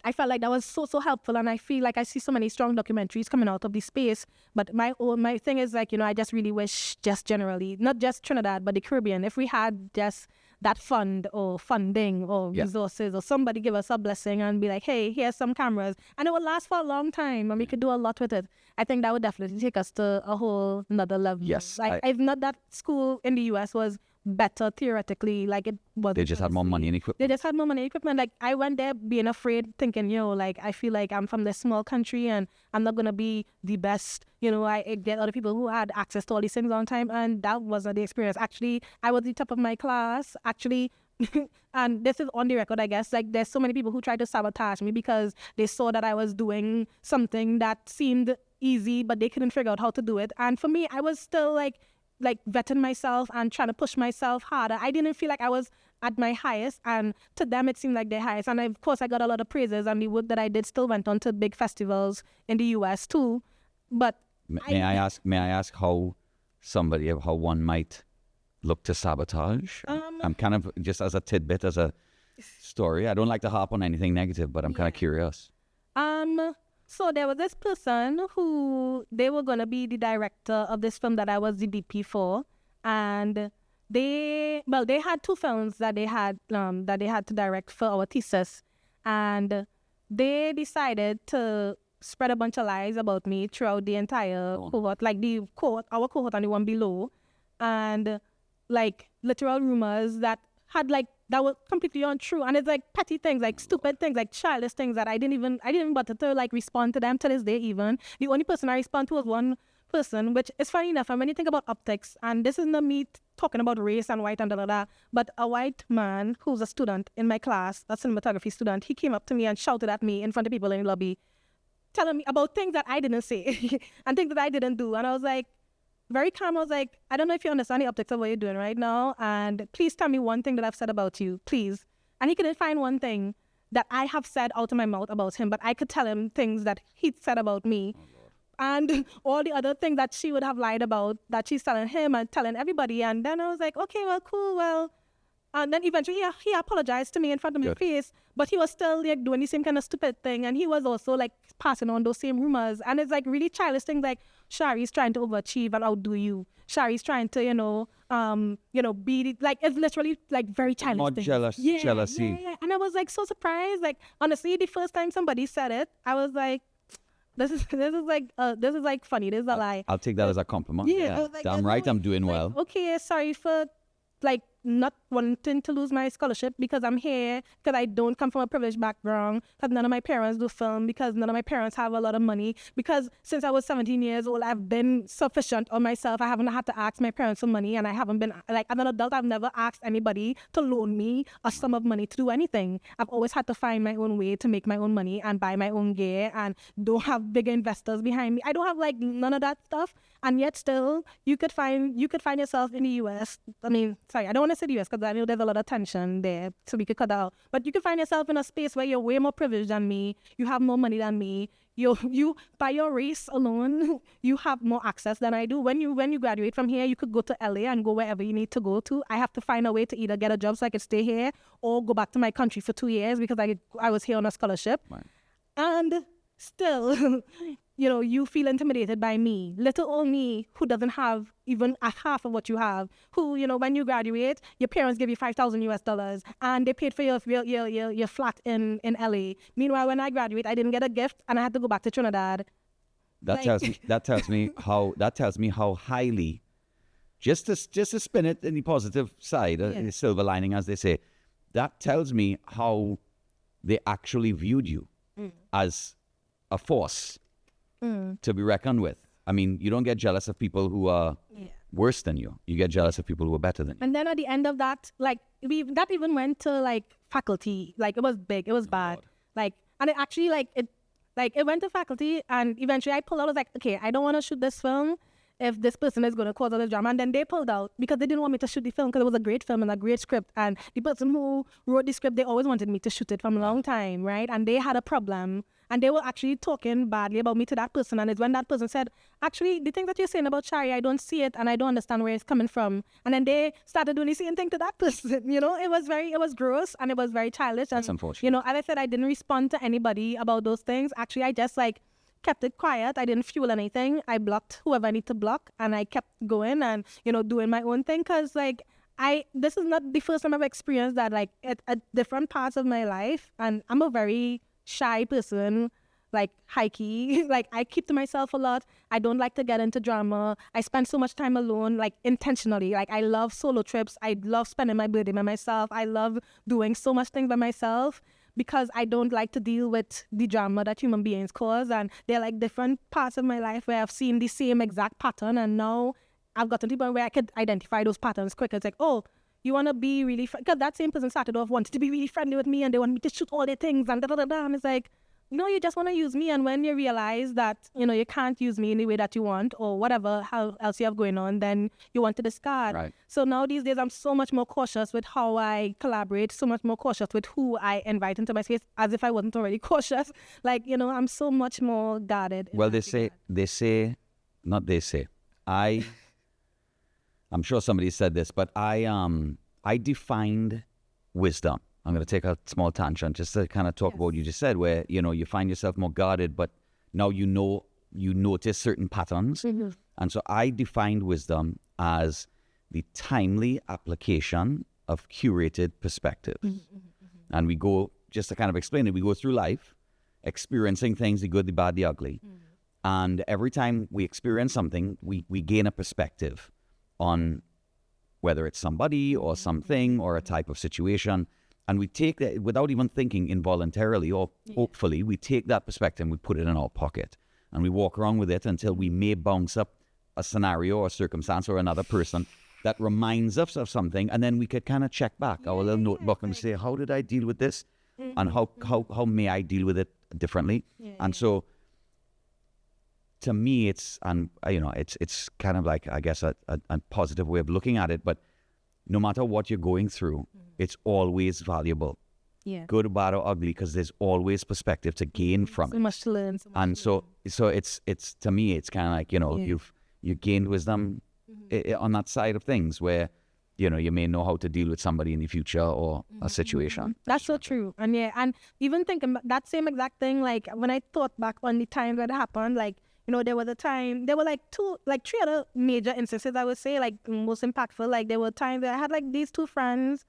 I felt like that was so helpful, and I feel like I see so many strong documentaries coming out of this space. But my thing is like, I just really wish, just generally, not just Trinidad but the Caribbean, if we had just that fund or funding or resources, or somebody give us a blessing and be like, hey, here's some cameras, and it will last for a long time and we could do a lot with it. I think that would definitely take us to a whole another level. Yes, I've not that school in the US was better theoretically, like it was. They just had more money and equipment. They just had more money and equipment. Like I went there being afraid, thinking, like I feel like I'm from this small country and I'm not gonna be the best. I get other people who had access to all these things on time, and that wasn't the experience. Actually, I was the top of my class. Actually, and this is on the record, I guess. Like there's so many people who tried to sabotage me because they saw that I was doing something that seemed easy, but they couldn't figure out how to do it. And for me, I was still like vetting myself and trying to push myself harder. I didn't feel like I was at my highest, and to them it seemed like their highest. And of course I got a lot of praises, and the work that I did still went on to big festivals in the US too. But may I ask how one might look to sabotage? I'm kind of, just as a tidbit, as a story, I don't like to harp on anything negative, but I'm kind of curious. So there was this person who, they were going to be the director of this film that I was the DP for. And they had two films that they had to direct for our thesis. And they decided to spread a bunch of lies about me throughout the entire cohort, like our cohort and the one below. And like literal rumors that were completely untrue. And it's like petty things, like stupid things, like childish things that I didn't bother to like respond to them to this day even. The only person I respond to was one person, which is funny enough. And when you think about optics, and this is not me talking about race and white and da, but a white man who's a student in my class, a cinematography student, he came up to me and shouted at me in front of people in the lobby, telling me about things that I didn't say and things that I didn't do. And I was like, very calm. I was like, I don't know if you understand the optics of what you're doing right now, and please tell me one thing that I've said about you, please. And he couldn't find one thing that I have said out of my mouth about him, but I could tell him things that he'd said about me. And all the other things that she would have lied about, that she's telling him and telling everybody. And then I was like, okay, well, cool, well. And then eventually he apologized to me in front of my face, but he was still like doing the same kind of stupid thing. And he was also like passing on those same rumors. And it's like really childish things, like Shari's trying to overachieve and outdo you. Shari's trying to, be like, it's literally like very childish More things. jealousy. Yeah. And I was like so surprised. Like honestly, the first time somebody said it, I was like, this is like funny. This is a lie. I'll take that as a compliment. Yeah. I was like, Damn right, I'm doing like, well. Okay, sorry for like not wanting to lose my scholarship because I'm here, because I don't come from a privileged background, because none of my parents do film, because none of my parents have a lot of money, because since I was 17 years old, I've been sufficient on myself. I haven't had to ask my parents for money, and I haven't been, like, as an adult, I've never asked anybody to loan me a sum of money to do anything. I've always had to find my own way to make my own money and buy my own gear, and don't have bigger investors behind me. I don't have like none of that stuff, and yet still you could find yourself in the US. I mean, sorry, I don't want to say the US because because I know there's a lot of tension there, so we could cut that out. But you can find yourself in a space where you're way more privileged than me. You have more money than me. You by your race alone, you have more access than I do. When you graduate from here, you could go to LA and go wherever you need to go to. I have to find a way to either get a job so I could stay here or go back to my country for 2 years because I was here on a scholarship. Right. And still, you feel intimidated by me, little old me, who doesn't have even a half of what you have, who, when you graduate, your parents give you $5,000 and they paid for your flat in LA. Meanwhile, when I graduate, I didn't get a gift and I had to go back to Trinidad. That tells me how highly, just to spin it in the positive side, the silver lining, as they say, that tells me how they actually viewed you as a force to be reckoned with. I mean, you don't get jealous of people who are worse than you. You get jealous of people who are better than you. And then at the end of that, that even went to faculty. It was big. It was bad. God. And it actually it went to faculty, and eventually I pulled out. I was like, okay, I don't want to shoot this film if this person is going to cause all the drama. And then they pulled out because they didn't want me to shoot the film because it was a great film and a great script. And the person who wrote the script, they always wanted me to shoot it from a long time, right? And they had a problem. And they were actually talking badly about me to that person. And it's when that person said, actually, the thing that you're saying about Shari, I don't see it and I don't understand where it's coming from. And then they started doing the same thing to that person. It was gross and it was very childish. That's and, unfortunate. As I said, I didn't respond to anybody about those things. Actually, I just kept it quiet. I didn't fuel anything. I blocked whoever I need to block. And I kept going and, doing my own thing. Because this is not the first time I've experienced that at different parts of my life. And I'm a very shy person, high key. I keep to myself a lot. I don't like to get into drama. I spend so much time alone, intentionally. I love solo trips. I love spending my birthday by myself. I love doing so much things by myself because I don't like to deal with the drama that human beings cause. And there are different parts of my life where I've seen the same exact pattern, and now I've gotten to the point where I could identify those patterns quicker. It's oh, you want to be really, because that same person started off wanting to be really friendly with me and they want me to shoot all their things and da-da-da-da. And it's no, you just want to use me. And when you realize that, you can't use me in the way that you want or whatever how else you have going on, then you want to discard. Right. So now these days, I'm so much more cautious with how I collaborate, so much more cautious with who I invite into my space, as if I wasn't already cautious. I'm so much more guarded. Well, I'm sure somebody said this, but I defined wisdom. I'm going to take a small tangent just to kind of talk about what you just said, where, you find yourself more guarded, but now you notice certain patterns. Mm-hmm. And so I defined wisdom as the timely application of curated perspective. Mm-hmm. And we go, just to kind of explain it, we go through life experiencing things, the good, the bad, the ugly. Mm-hmm. And every time we experience something, we gain a perspective on whether it's somebody or something or a type of situation. And we take that without even thinking involuntarily or hopefully, we take that perspective and we put it in our pocket. And we walk around with it until we may bounce up a scenario or circumstance or another person that reminds us of something. And then we could kind of check back our little notebook and say, how did I deal with this? Mm-hmm. And how may I deal with it differently? Yeah, and so to me, it's kind of I guess a positive way of looking at it, but no matter what you're going through, it's always valuable. Yeah. Good, bad, or ugly, because there's always perspective to gain from it. So much to learn. So it's to me, it's kind of you gained wisdom on that side of things where, you may know how to deal with somebody in the future or a situation. That's so true. And and even thinking that same exact thing, when I thought back on the times that happened, there was a time, there were three other major instances, I would say, most impactful. There were times that I had these two friends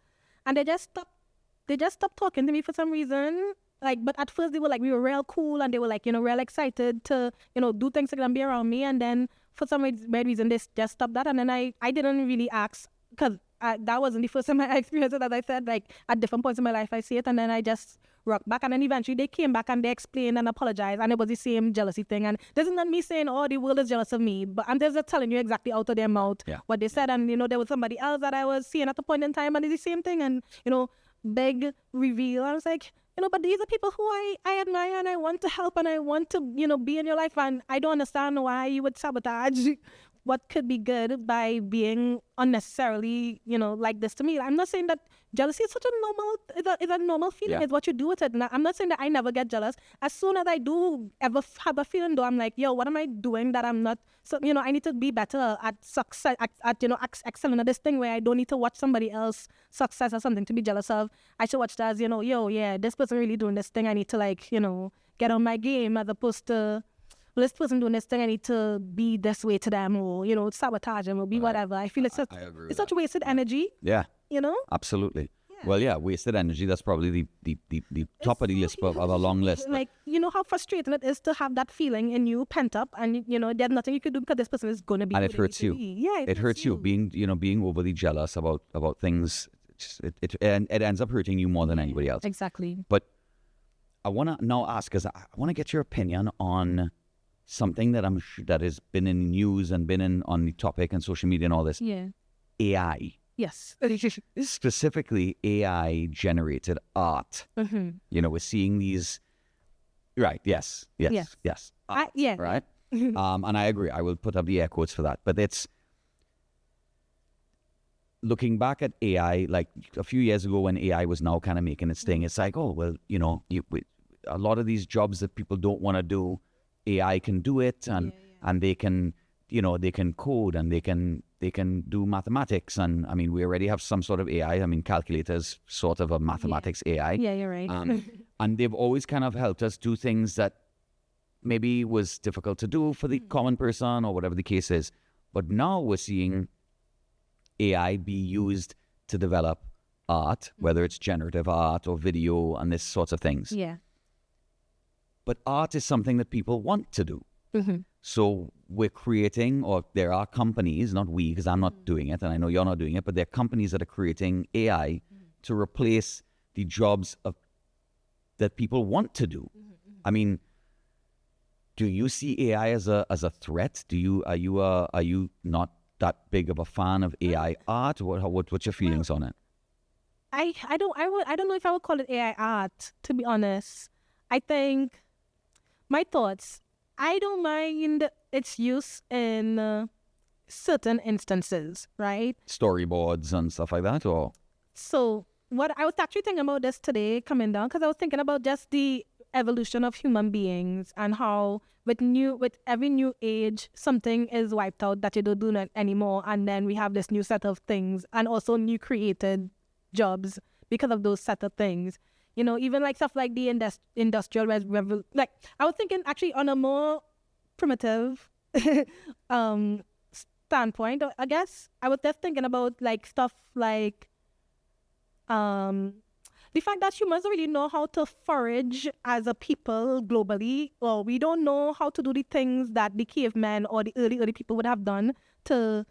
and they just stopped talking to me for some reason. But at first they were we were real cool and they were real excited to, do things together and be around me. And then for some weird reason, they just stopped that. And then I didn't really ask because that wasn't the first time I experienced it. As I said, at different points in my life, I see it. And then I just rocked back. And then eventually they came back and they explained and apologized. And it was the same jealousy thing. And this is not me saying, oh, the world is jealous of me. But I'm just telling you exactly out of their mouth what they said. And, there was somebody else that I was seeing at the point in time. And it's the same thing. And, big reveal. I was but these are people who I admire and I want to help and I want to, be in your life. And I don't understand why you would sabotage what could be good by being unnecessarily, like this to me. I'm not saying that jealousy is such a normal, is a normal feeling. Yeah. It's what you do with it. And I'm not saying that I never get jealous. As soon as I do ever have a feeling, though, I'm like, yo, what am I doing that I'm not? So, I need to be better at success, excelling at this thing where I don't need to watch somebody else success or something to be jealous of. I should watch that as, yo, yeah, this person really doing this thing. I need to get on my game, as opposed to, well, this person doing this thing, I need to be this way to them, or, sabotage them, or be whatever. I feel it's I agree with it's such wasted energy, Yeah, you know? absolutely. Well, yeah, wasted energy. That's probably the top of the list of a long list. Like, how frustrating it is to have that feeling in you pent up, and, there's nothing you could do because this person is going to be. And it hurts you. Yeah, it hurts you being overly jealous about things. It ends up hurting you more than anybody else. Exactly. But I want to now ask, because I want to get your opinion on something that that has been in news and been on the topic and social media and all this. Yeah. AI. Yes. Specifically AI generated art. Mm-hmm. We're seeing these. Right. Yes. Art, yeah. Right. And I agree. I will put up the air quotes for that. But it's looking back at AI, like a few years ago when AI was now kind of making its thing. It's like, oh well, a lot of these jobs that people don't want to do, AI can do it, and they can they can code, and they can do mathematics, and I mean we already have some sort of AI. I mean calculators, sort of a mathematics AI. Yeah, you're right. And they've always kind of helped us do things that maybe was difficult to do for the common person or whatever the case is. But now we're seeing AI be used to develop art, whether it's generative art or video and this sorts of things. Yeah. But art is something that people want to do. Mm-hmm. So we're creating, or there are companies, not we, because I'm not doing it, and I know you're not doing it, but there are companies that are creating AI to replace the jobs that people want to do. I mean, do you see AI as a threat? Are you not that big of a fan of AI art? What's your feelings on it? I don't know if I would call it AI art, to be honest. I think my thoughts, I don't mind its use in certain instances, right? Storyboards and stuff like that, or? So what I was actually thinking about this today coming down, because I was thinking about just the evolution of human beings and how with every new age, something is wiped out that you don't do anymore. And then we have this new set of things, and also new created jobs because of those set of things. Even like stuff like the industrial revolution. Like I was thinking actually on a more primitive standpoint, I guess. I was just thinking about like stuff like the fact that humans don't really know how to forage as a people globally, or we don't know how to do the things that the cavemen or the early people would have done to,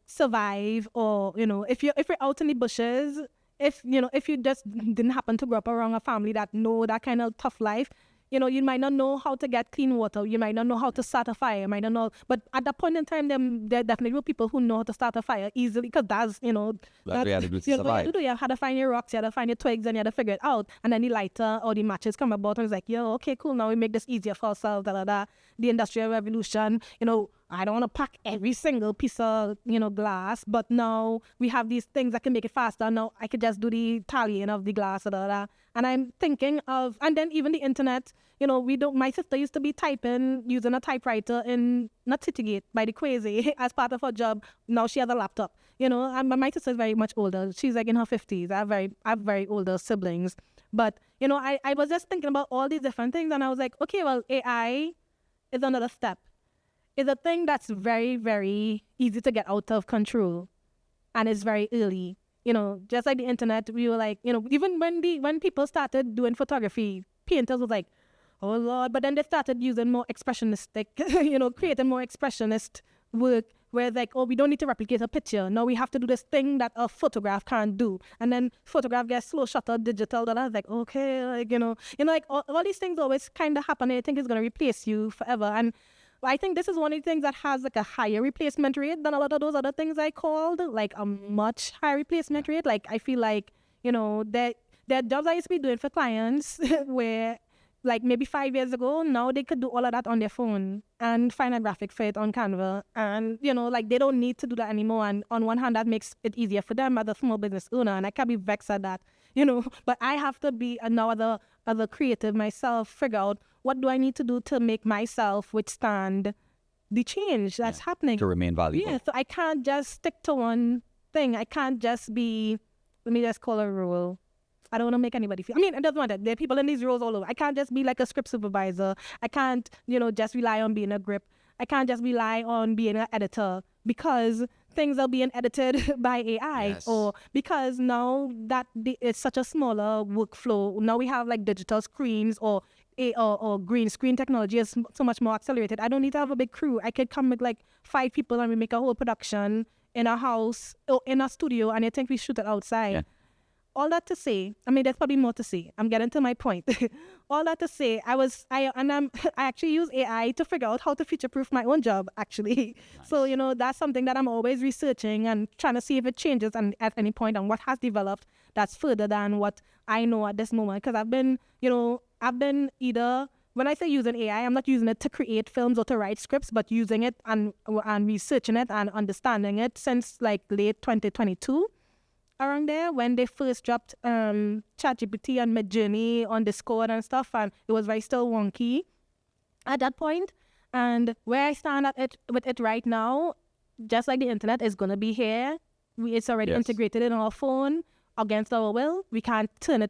survive, or, if you're out in the bushes, if you just didn't happen to grow up around a family that know that kind of tough life, you might not know how to get clean water. You might not know how to start a fire. You might not know. But at that point in time, there definitely were people who know how to start a fire easily, because that's, That's what you had to do to survive. You had to find your rocks, you had to find your twigs, and you had to figure it out. And then the lighter or the matches come about, and it's like, yo, okay, cool. Now we make this easier for ourselves. The Industrial Revolution, I don't want to pack every single piece of, glass, but now we have these things that can make it faster. Now I could just do the tallying of the glass, And I'm thinking of, and then even the internet, my sister used to be typing using a typewriter in, not Citygate, by the Crazy as part of her job. Now she has a laptop, and my sister is very much older. She's like in her 50s. I have very older siblings. But, I was just thinking about all these different things, and I was like, okay, well, AI is another step. It's a thing that's very, very easy to get out of control, and it's very early. Just like the internet, we were like, even when people started doing photography, painters was like, oh Lord, but then they started using more expressionistic, creating more expressionist work, where it's like, oh, we don't need to replicate a picture. Now we have to do this thing that a photograph can't do. And then photograph gets slow shutter, digital, that I was like, okay, like all these things always kind of happen. I think it's going to replace you forever. And I think this is one of the things that has like a higher replacement rate than a lot of those other things I called, like a much higher replacement rate. Like I feel like, there are jobs I used to be doing for clients where like maybe 5 years ago, now they could do all of that on their phone and find a graphic for it on Canva. And, like they don't need to do that anymore. And on one hand, that makes it easier for them as a small business owner. And I can be vexed at that, but I have to be another other creative myself, figure out what do I need to do to make myself withstand the change that's happening. To remain valuable. Yeah, so I can't just stick to one thing. I can't just be, let me just call a role. I don't want to make anybody feel, it doesn't matter. There are people in these roles all over. I can't just be like a script supervisor. I can't, just rely on being a grip. I can't just rely on being an editor because things are being edited by AI. Yes. Or because now that it's such a smaller workflow, now we have like digital screens or green screen technology is so much more accelerated. I don't need to have a big crew. I could come with like 5 people and we make a whole production in a house or in a studio, and I think we shoot it outside. Yeah. All that to say, there's probably more to say. I'm getting to my point. All that to say, I actually use AI to figure out how to future-proof my own job, actually. Nice. So, that's something that I'm always researching and trying to see if it changes and at any point and what has developed that's further than what I know at this moment. Because I've been either, when I say using AI, I'm not using it to create films or to write scripts, but using it and researching it and understanding it since like late 2022. Around there when they first dropped ChatGPT and Midjourney on Discord and stuff, and it was very still wonky at that point. And where I stand with it right now, just like the internet is going to be here, it's already integrated in our phone against our will. We can't turn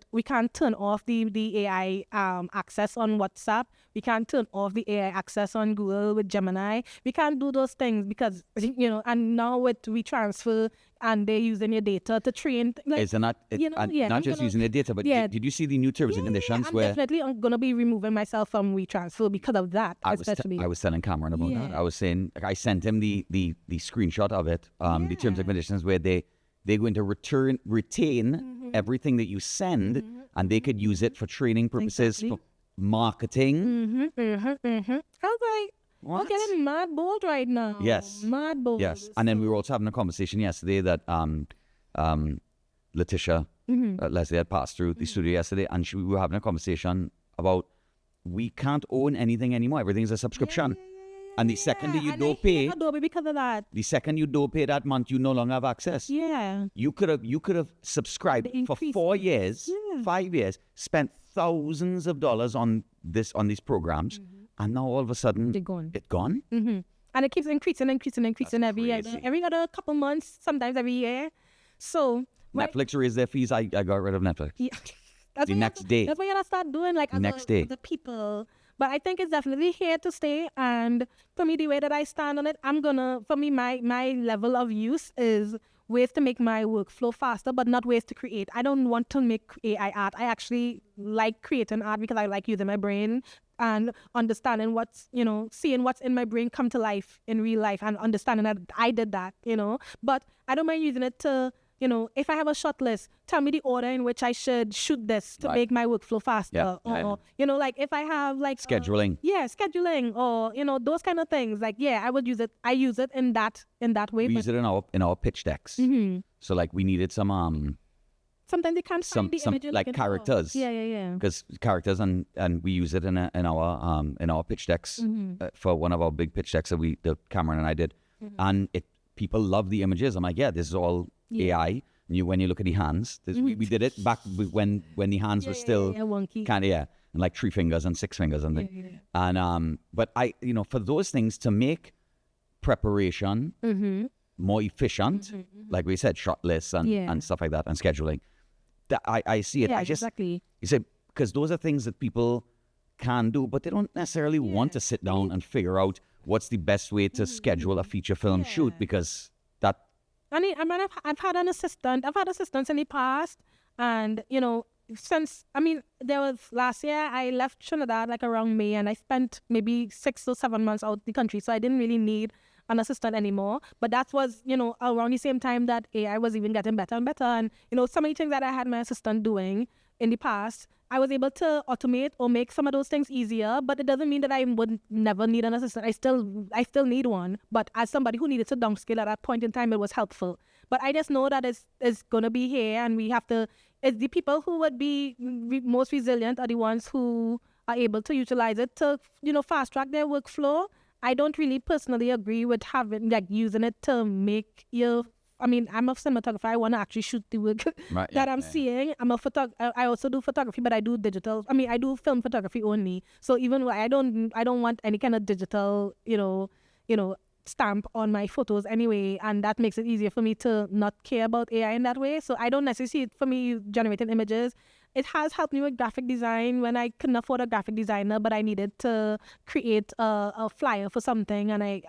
off the AI access on WhatsApp. We can't turn off the AI access on Google with Gemini. We can't do those things because, and now with WeTransfer and they're using your data to train. Like, Is it not, not just using the data, but did you see the new terms and conditions I'm where... definitely going to be removing myself from WeTransfer because of that, especially. I was telling Cameron about that. I was saying, like, I sent him the screenshot of it, the terms and conditions where they're going to retain everything that you send, and they could use it for training purposes, for marketing. I was like, What? we're getting mad bold right now. Yes. Mad bold. Yes. And then we were also having a conversation yesterday that Letitia, Leslie had passed through the studio yesterday, and we were having a conversation about we can't own anything anymore. Everything's a subscription. And the second that you don't pay, Adobe because of that. the second you don't pay that month, you no longer have access. Yeah. You could have subscribed for 4 years, 5 years, spent thousands of dollars on these programs, and now all of a sudden They're gone. it's gone. And it keeps increasing That's every year. crazy. Every other couple months, sometimes every year. So Netflix raised their fees. I got rid of Netflix. yeah, that's The what next day. That's what you gotta start doing, like Next day. the people. But I think it's definitely here to stay. And for me, the way that I stand on it, my level of use is ways to make my workflow faster, but not ways to create. I don't want to make AI art. I actually like creating art because I like using my brain and understanding seeing what's in my brain come to life in real life and understanding that I did that, But I don't mind using it to, if I have a shot list, tell me the order in which I should shoot this to make my workflow faster. Yeah. Or, like if I have like Scheduling. scheduling or, those kind of things. Like, I would use it. I use it in that way. We but use it in our pitch decks. So like we needed some sometimes they can't find the image you're like looking for. characters. Yeah. Because characters and we use it in our pitch decks for one of our big pitch decks that Cameron and I did, and people love the images. I'm like, this is all AI. When you look at the hands, we did it back when the hands were still wonky. kind of and like 3 fingers and 6 fingers and things. And but I for those things to make preparation more efficient, like we said, shot lists and stuff like that and scheduling. That I see it. Yeah, I just exactly. you say because those are things that people can do, but they don't necessarily want to sit down and figure out what's the best way to schedule a feature film shoot because that. I've had an assistant. I've had assistants in the past, and since there was last year I left Trinidad like around May, and I spent maybe 6 or 7 months out the country, so I didn't really need an assistant anymore. But that was around the same time that AI was even getting better and better, and so many things that I had my assistant doing in the past, I was able to automate or make some of those things easier, but it doesn't mean that I would never need an assistant. I still need one, but as somebody who needed to downscale at that point in time, it was helpful. But I just know that it's going to be here, and we have to, it's the people who would be most resilient are the ones who are able to utilize it to, fast track their workflow. I don't really personally agree with having, like, using it to make your, I mean, I'm a cinematographer. I want to actually shoot the work Right, that I'm seeing. I'm a I also do photography, but I do digital. I mean, I do film photography only. So even I don't want any kind of digital, stamp on my photos anyway, and that makes it easier for me to not care about AI in that way. So I don't necessarily see it for me generating images. It has helped me with graphic design when I couldn't afford a graphic designer, but I needed to create a flyer for something, and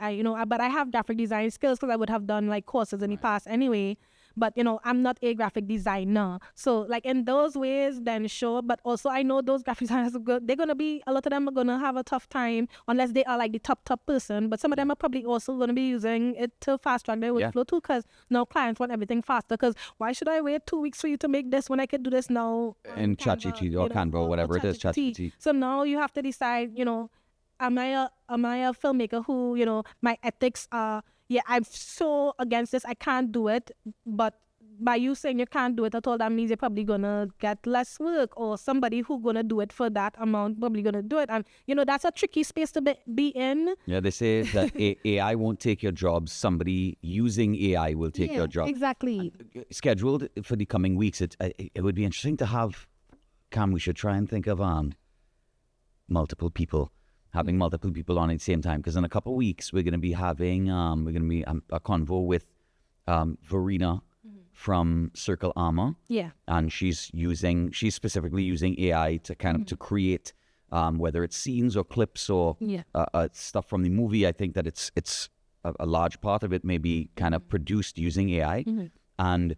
but I have graphic design skills because I would have done like courses in the past anyway. But I'm not a graphic designer, so like in those ways, then sure. But also I know those graphic designers they're gonna be, a lot of them are gonna have a tough time unless they are like the top person. But some of them are probably also gonna be using it to fast track their workflow too, because now clients want everything faster. Because why should I wait 2 weeks for you to make this when I could do this now in ChatGPT or Canva or whatever it is, ChatGPT. So now you have to decide, am I a filmmaker who, my ethics are, I'm so against this, I can't do it. But by you saying you can't do it at all, that means you're probably gonna get less work, or somebody who gonna do it for that amount probably gonna do it. And that's a tricky space to be in. Yeah, they say that AI won't take your jobs. Somebody using AI will take your job. Exactly. Scheduled for the coming weeks, it would be interesting to have, Cam, we should try and think of multiple people. Having multiple people on at the same time, because in a couple of weeks we're going to be having a convo with Verena from Circle Armor. Yeah, and she's specifically using AI to kind of to create whether it's scenes or clips or stuff from the movie. I think that it's a large part of it may be kind of produced using AI, and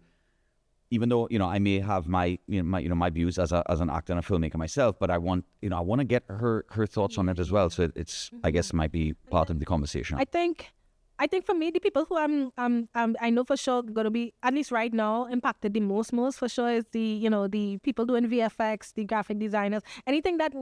even though I may have my views as an actor and a filmmaker myself, but I want to get her thoughts on it as well. So it's I guess it might be part of the conversation. I think for me, the people who I know for sure going to be, at least right now, impacted the most for sure is the people doing VFX, the graphic designers, anything that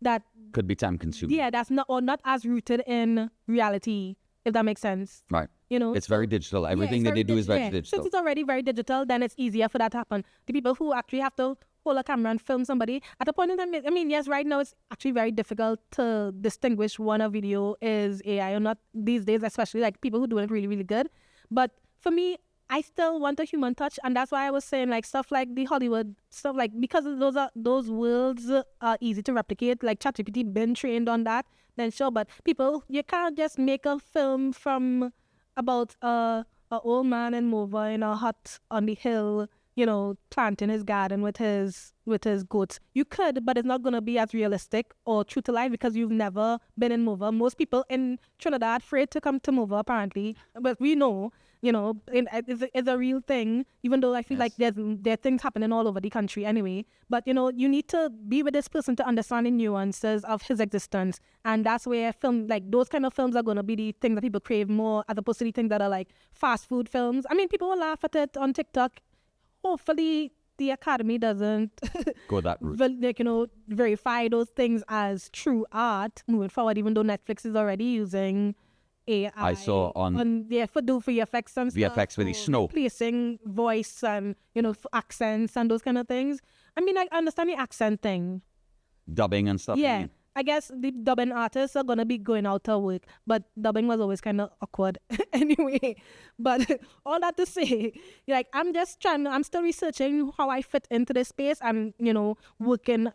that could be time consuming. Yeah, that's not as rooted in reality, if that makes sense. Right. It's very digital. Everything that they do is very digital. Since it's already very digital, then it's easier for that to happen. The people who actually have to hold a camera and film somebody, at a point in time, I mean, yes, right now it's actually very difficult to distinguish when a video is AI or not these days, especially like people who do it really, really good. But for me, I still want a human touch, and that's why I was saying like stuff like the Hollywood stuff, like because those worlds are easy to replicate. Like ChatGPT been trained on that, then sure. But people, you can't just make a film from about a old man in Mova in a hut on the hill, planting his garden with his goats. You could, but it's not going to be as realistic or true to life because you've never been in Mova. Most people in Trinidad afraid to come to Mova apparently, but we know, it's a real thing, even though I feel like there are things happening all over the country anyway. But, you need to be with this person to understand the nuances of his existence. And that's where those kind of films are going to be the things that people crave more, as opposed to the things that are like fast food films. I mean, people will laugh at it on TikTok. Hopefully the Academy doesn't go that route. Verify those things as true art moving forward, even though Netflix is already using AI. I saw for VFX and stuff. VFX with the snow. Replacing voice and, accents and those kind of things. I mean, I understand the accent thing. Dubbing and stuff. Yeah. I guess the dubbing artists are going to be going out to work, but dubbing was always kind of awkward anyway. But all that to say, like, I'm still researching how I fit into this space and, working,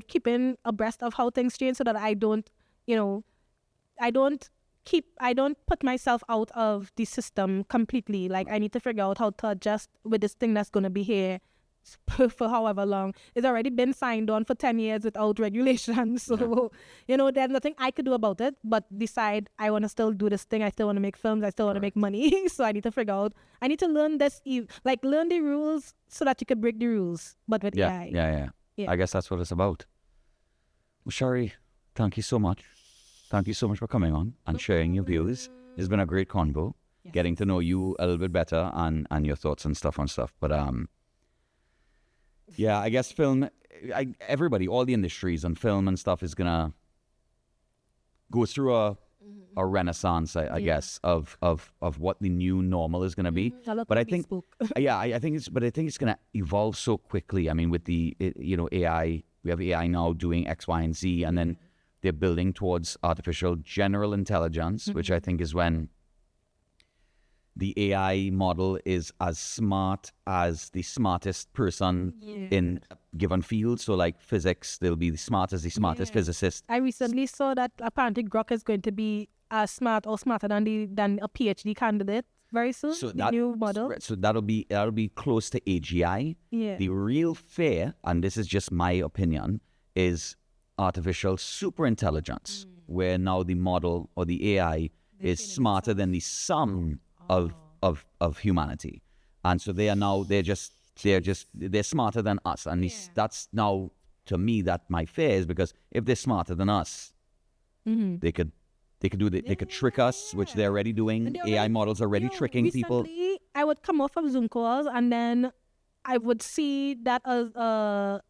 keeping abreast of how things change so that I don't put myself out of the system completely. Like, I need to figure out how to adjust with this thing that's going to be here for however long. It's already been signed on for 10 years without regulation. So, there's nothing I could do about it, but decide I want to still do this thing. I still want to make films. I still want to make money. So I need to figure out, I need to learn learn the rules so that you can break the rules, but with AI. Yeah. I guess that's what it's about. Well, Shari, thank you so much. Thank you so much for coming on and sharing your views. It's been a great convo, getting to know you a little bit better and your thoughts and stuff on stuff. But yeah, I guess everybody, all the industries and film and stuff is gonna go through a renaissance, I guess, of what the new normal is gonna be. But I think, I think it's gonna evolve so quickly. I mean, with the AI we have AI now doing X, Y, and Z, and then they're building towards artificial general intelligence, which I think is when the AI model is as smart as the smartest person in a given field. So like physics, they'll be the smartest physicist. I recently saw that apparently Grok is going to be as smart or smarter than a PhD candidate very soon. So the new model. So that'll be close to AGI. Yeah. The real fear, and this is just my opinion, is artificial superintelligence, where now the model or the AI is smarter than the sum of humanity, and so they're smarter than us, and that's now, to me, that my fear is, because if they're smarter than us, they could trick us, which they're already doing. AI models are already tricking people. I would come off of Zoom calls, and then I would see that a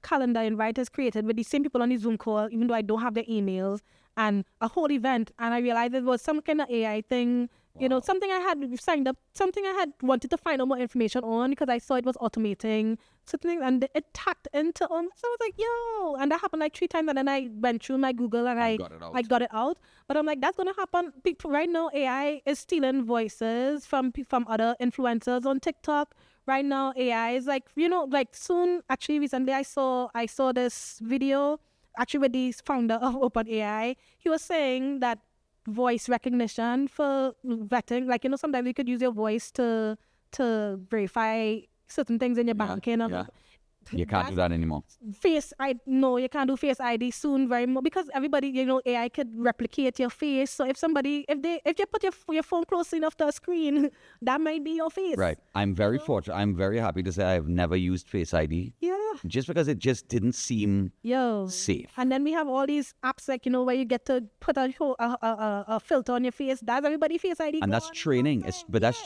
calendar invite is created with the same people on the Zoom call, even though I don't have their emails, and a whole event, and I realized it was some kind of AI thing. You know, something I had signed up, something I had wanted to find out more information on, because I saw it was automating certain things, and it tacked into So I was like, yo, and that happened like 3 times, and then I went through my Google and I got it out. But I'm like, that's gonna happen. People right now, AI is stealing voices from other influencers on TikTok. Right now, AI is like, you know, like soon. Actually, recently I saw this video actually with the founder of OpenAI. He was saying that voice recognition for vetting, like, you know, sometimes you could use your voice to verify certain things in your banking. You can't do that anymore. No, you can't do Face ID soon very much, because everybody, you know, AI could replicate your face. So if you put your phone close enough to a screen, that might be your face. Right. I'm very fortunate. I'm very happy to say I've never used Face ID. Yeah. Just because it just didn't seem safe. And then we have all these apps, like, you know, where you get to put a filter on your face. That's everybody Face ID. And that's training. That's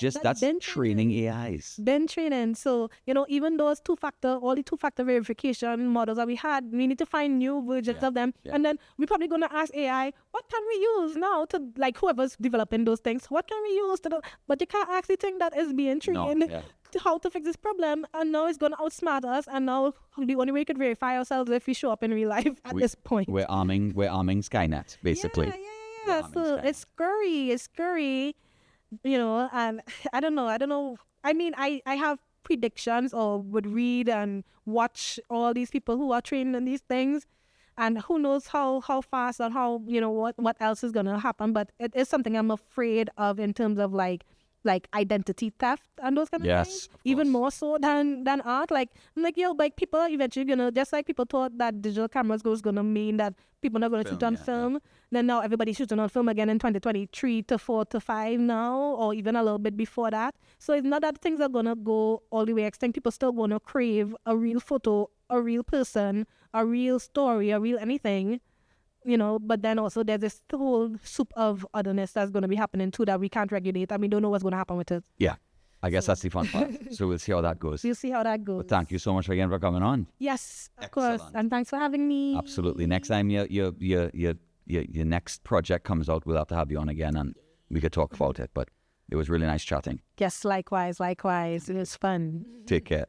training AIs. Then training. So, you know, even those all the two-factor verification models that we had, we need to find new versions of them. And then we're probably going to ask AI, what can we use now to, like, whoever's developing those things, what can we use to do? But you can't actually think that is being trained to how to fix this problem. And now it's going to outsmart us. And now the only way we could verify ourselves is if we show up in real life at this point. We're arming Skynet, basically. Yeah. So it's scary, you know, and I don't know. I mean, I have predictions, or would read and watch all these people who are trained in these things, and who knows how fast and how, you know, what else is going to happen. But it is something I'm afraid of in terms of like identity theft and those kind of things. Even more so than art. Like, I'm like, yo, like, people are eventually gonna, just like people thought that digital cameras was gonna mean that people are not gonna shoot on film. Then now everybody's shooting on film again in 2023 to 4 to 5 now, or even a little bit before that. So it's not that things are gonna go all the way extinct. People still gonna crave a real photo, a real person, a real story, a real anything. You know, but then also there's this whole soup of otherness that's going to be happening too that we can't regulate, and we don't know what's going to happen with it. Yeah, I guess that's the fun part. So we'll see how that goes. We'll see how that goes. But thank you so much again for coming on. Yes, of course, and thanks for having me. Absolutely. Next time your next project comes out, we'll have to have you on again, and we could talk about it. But it was really nice chatting. Yes, likewise. It was fun. Take care.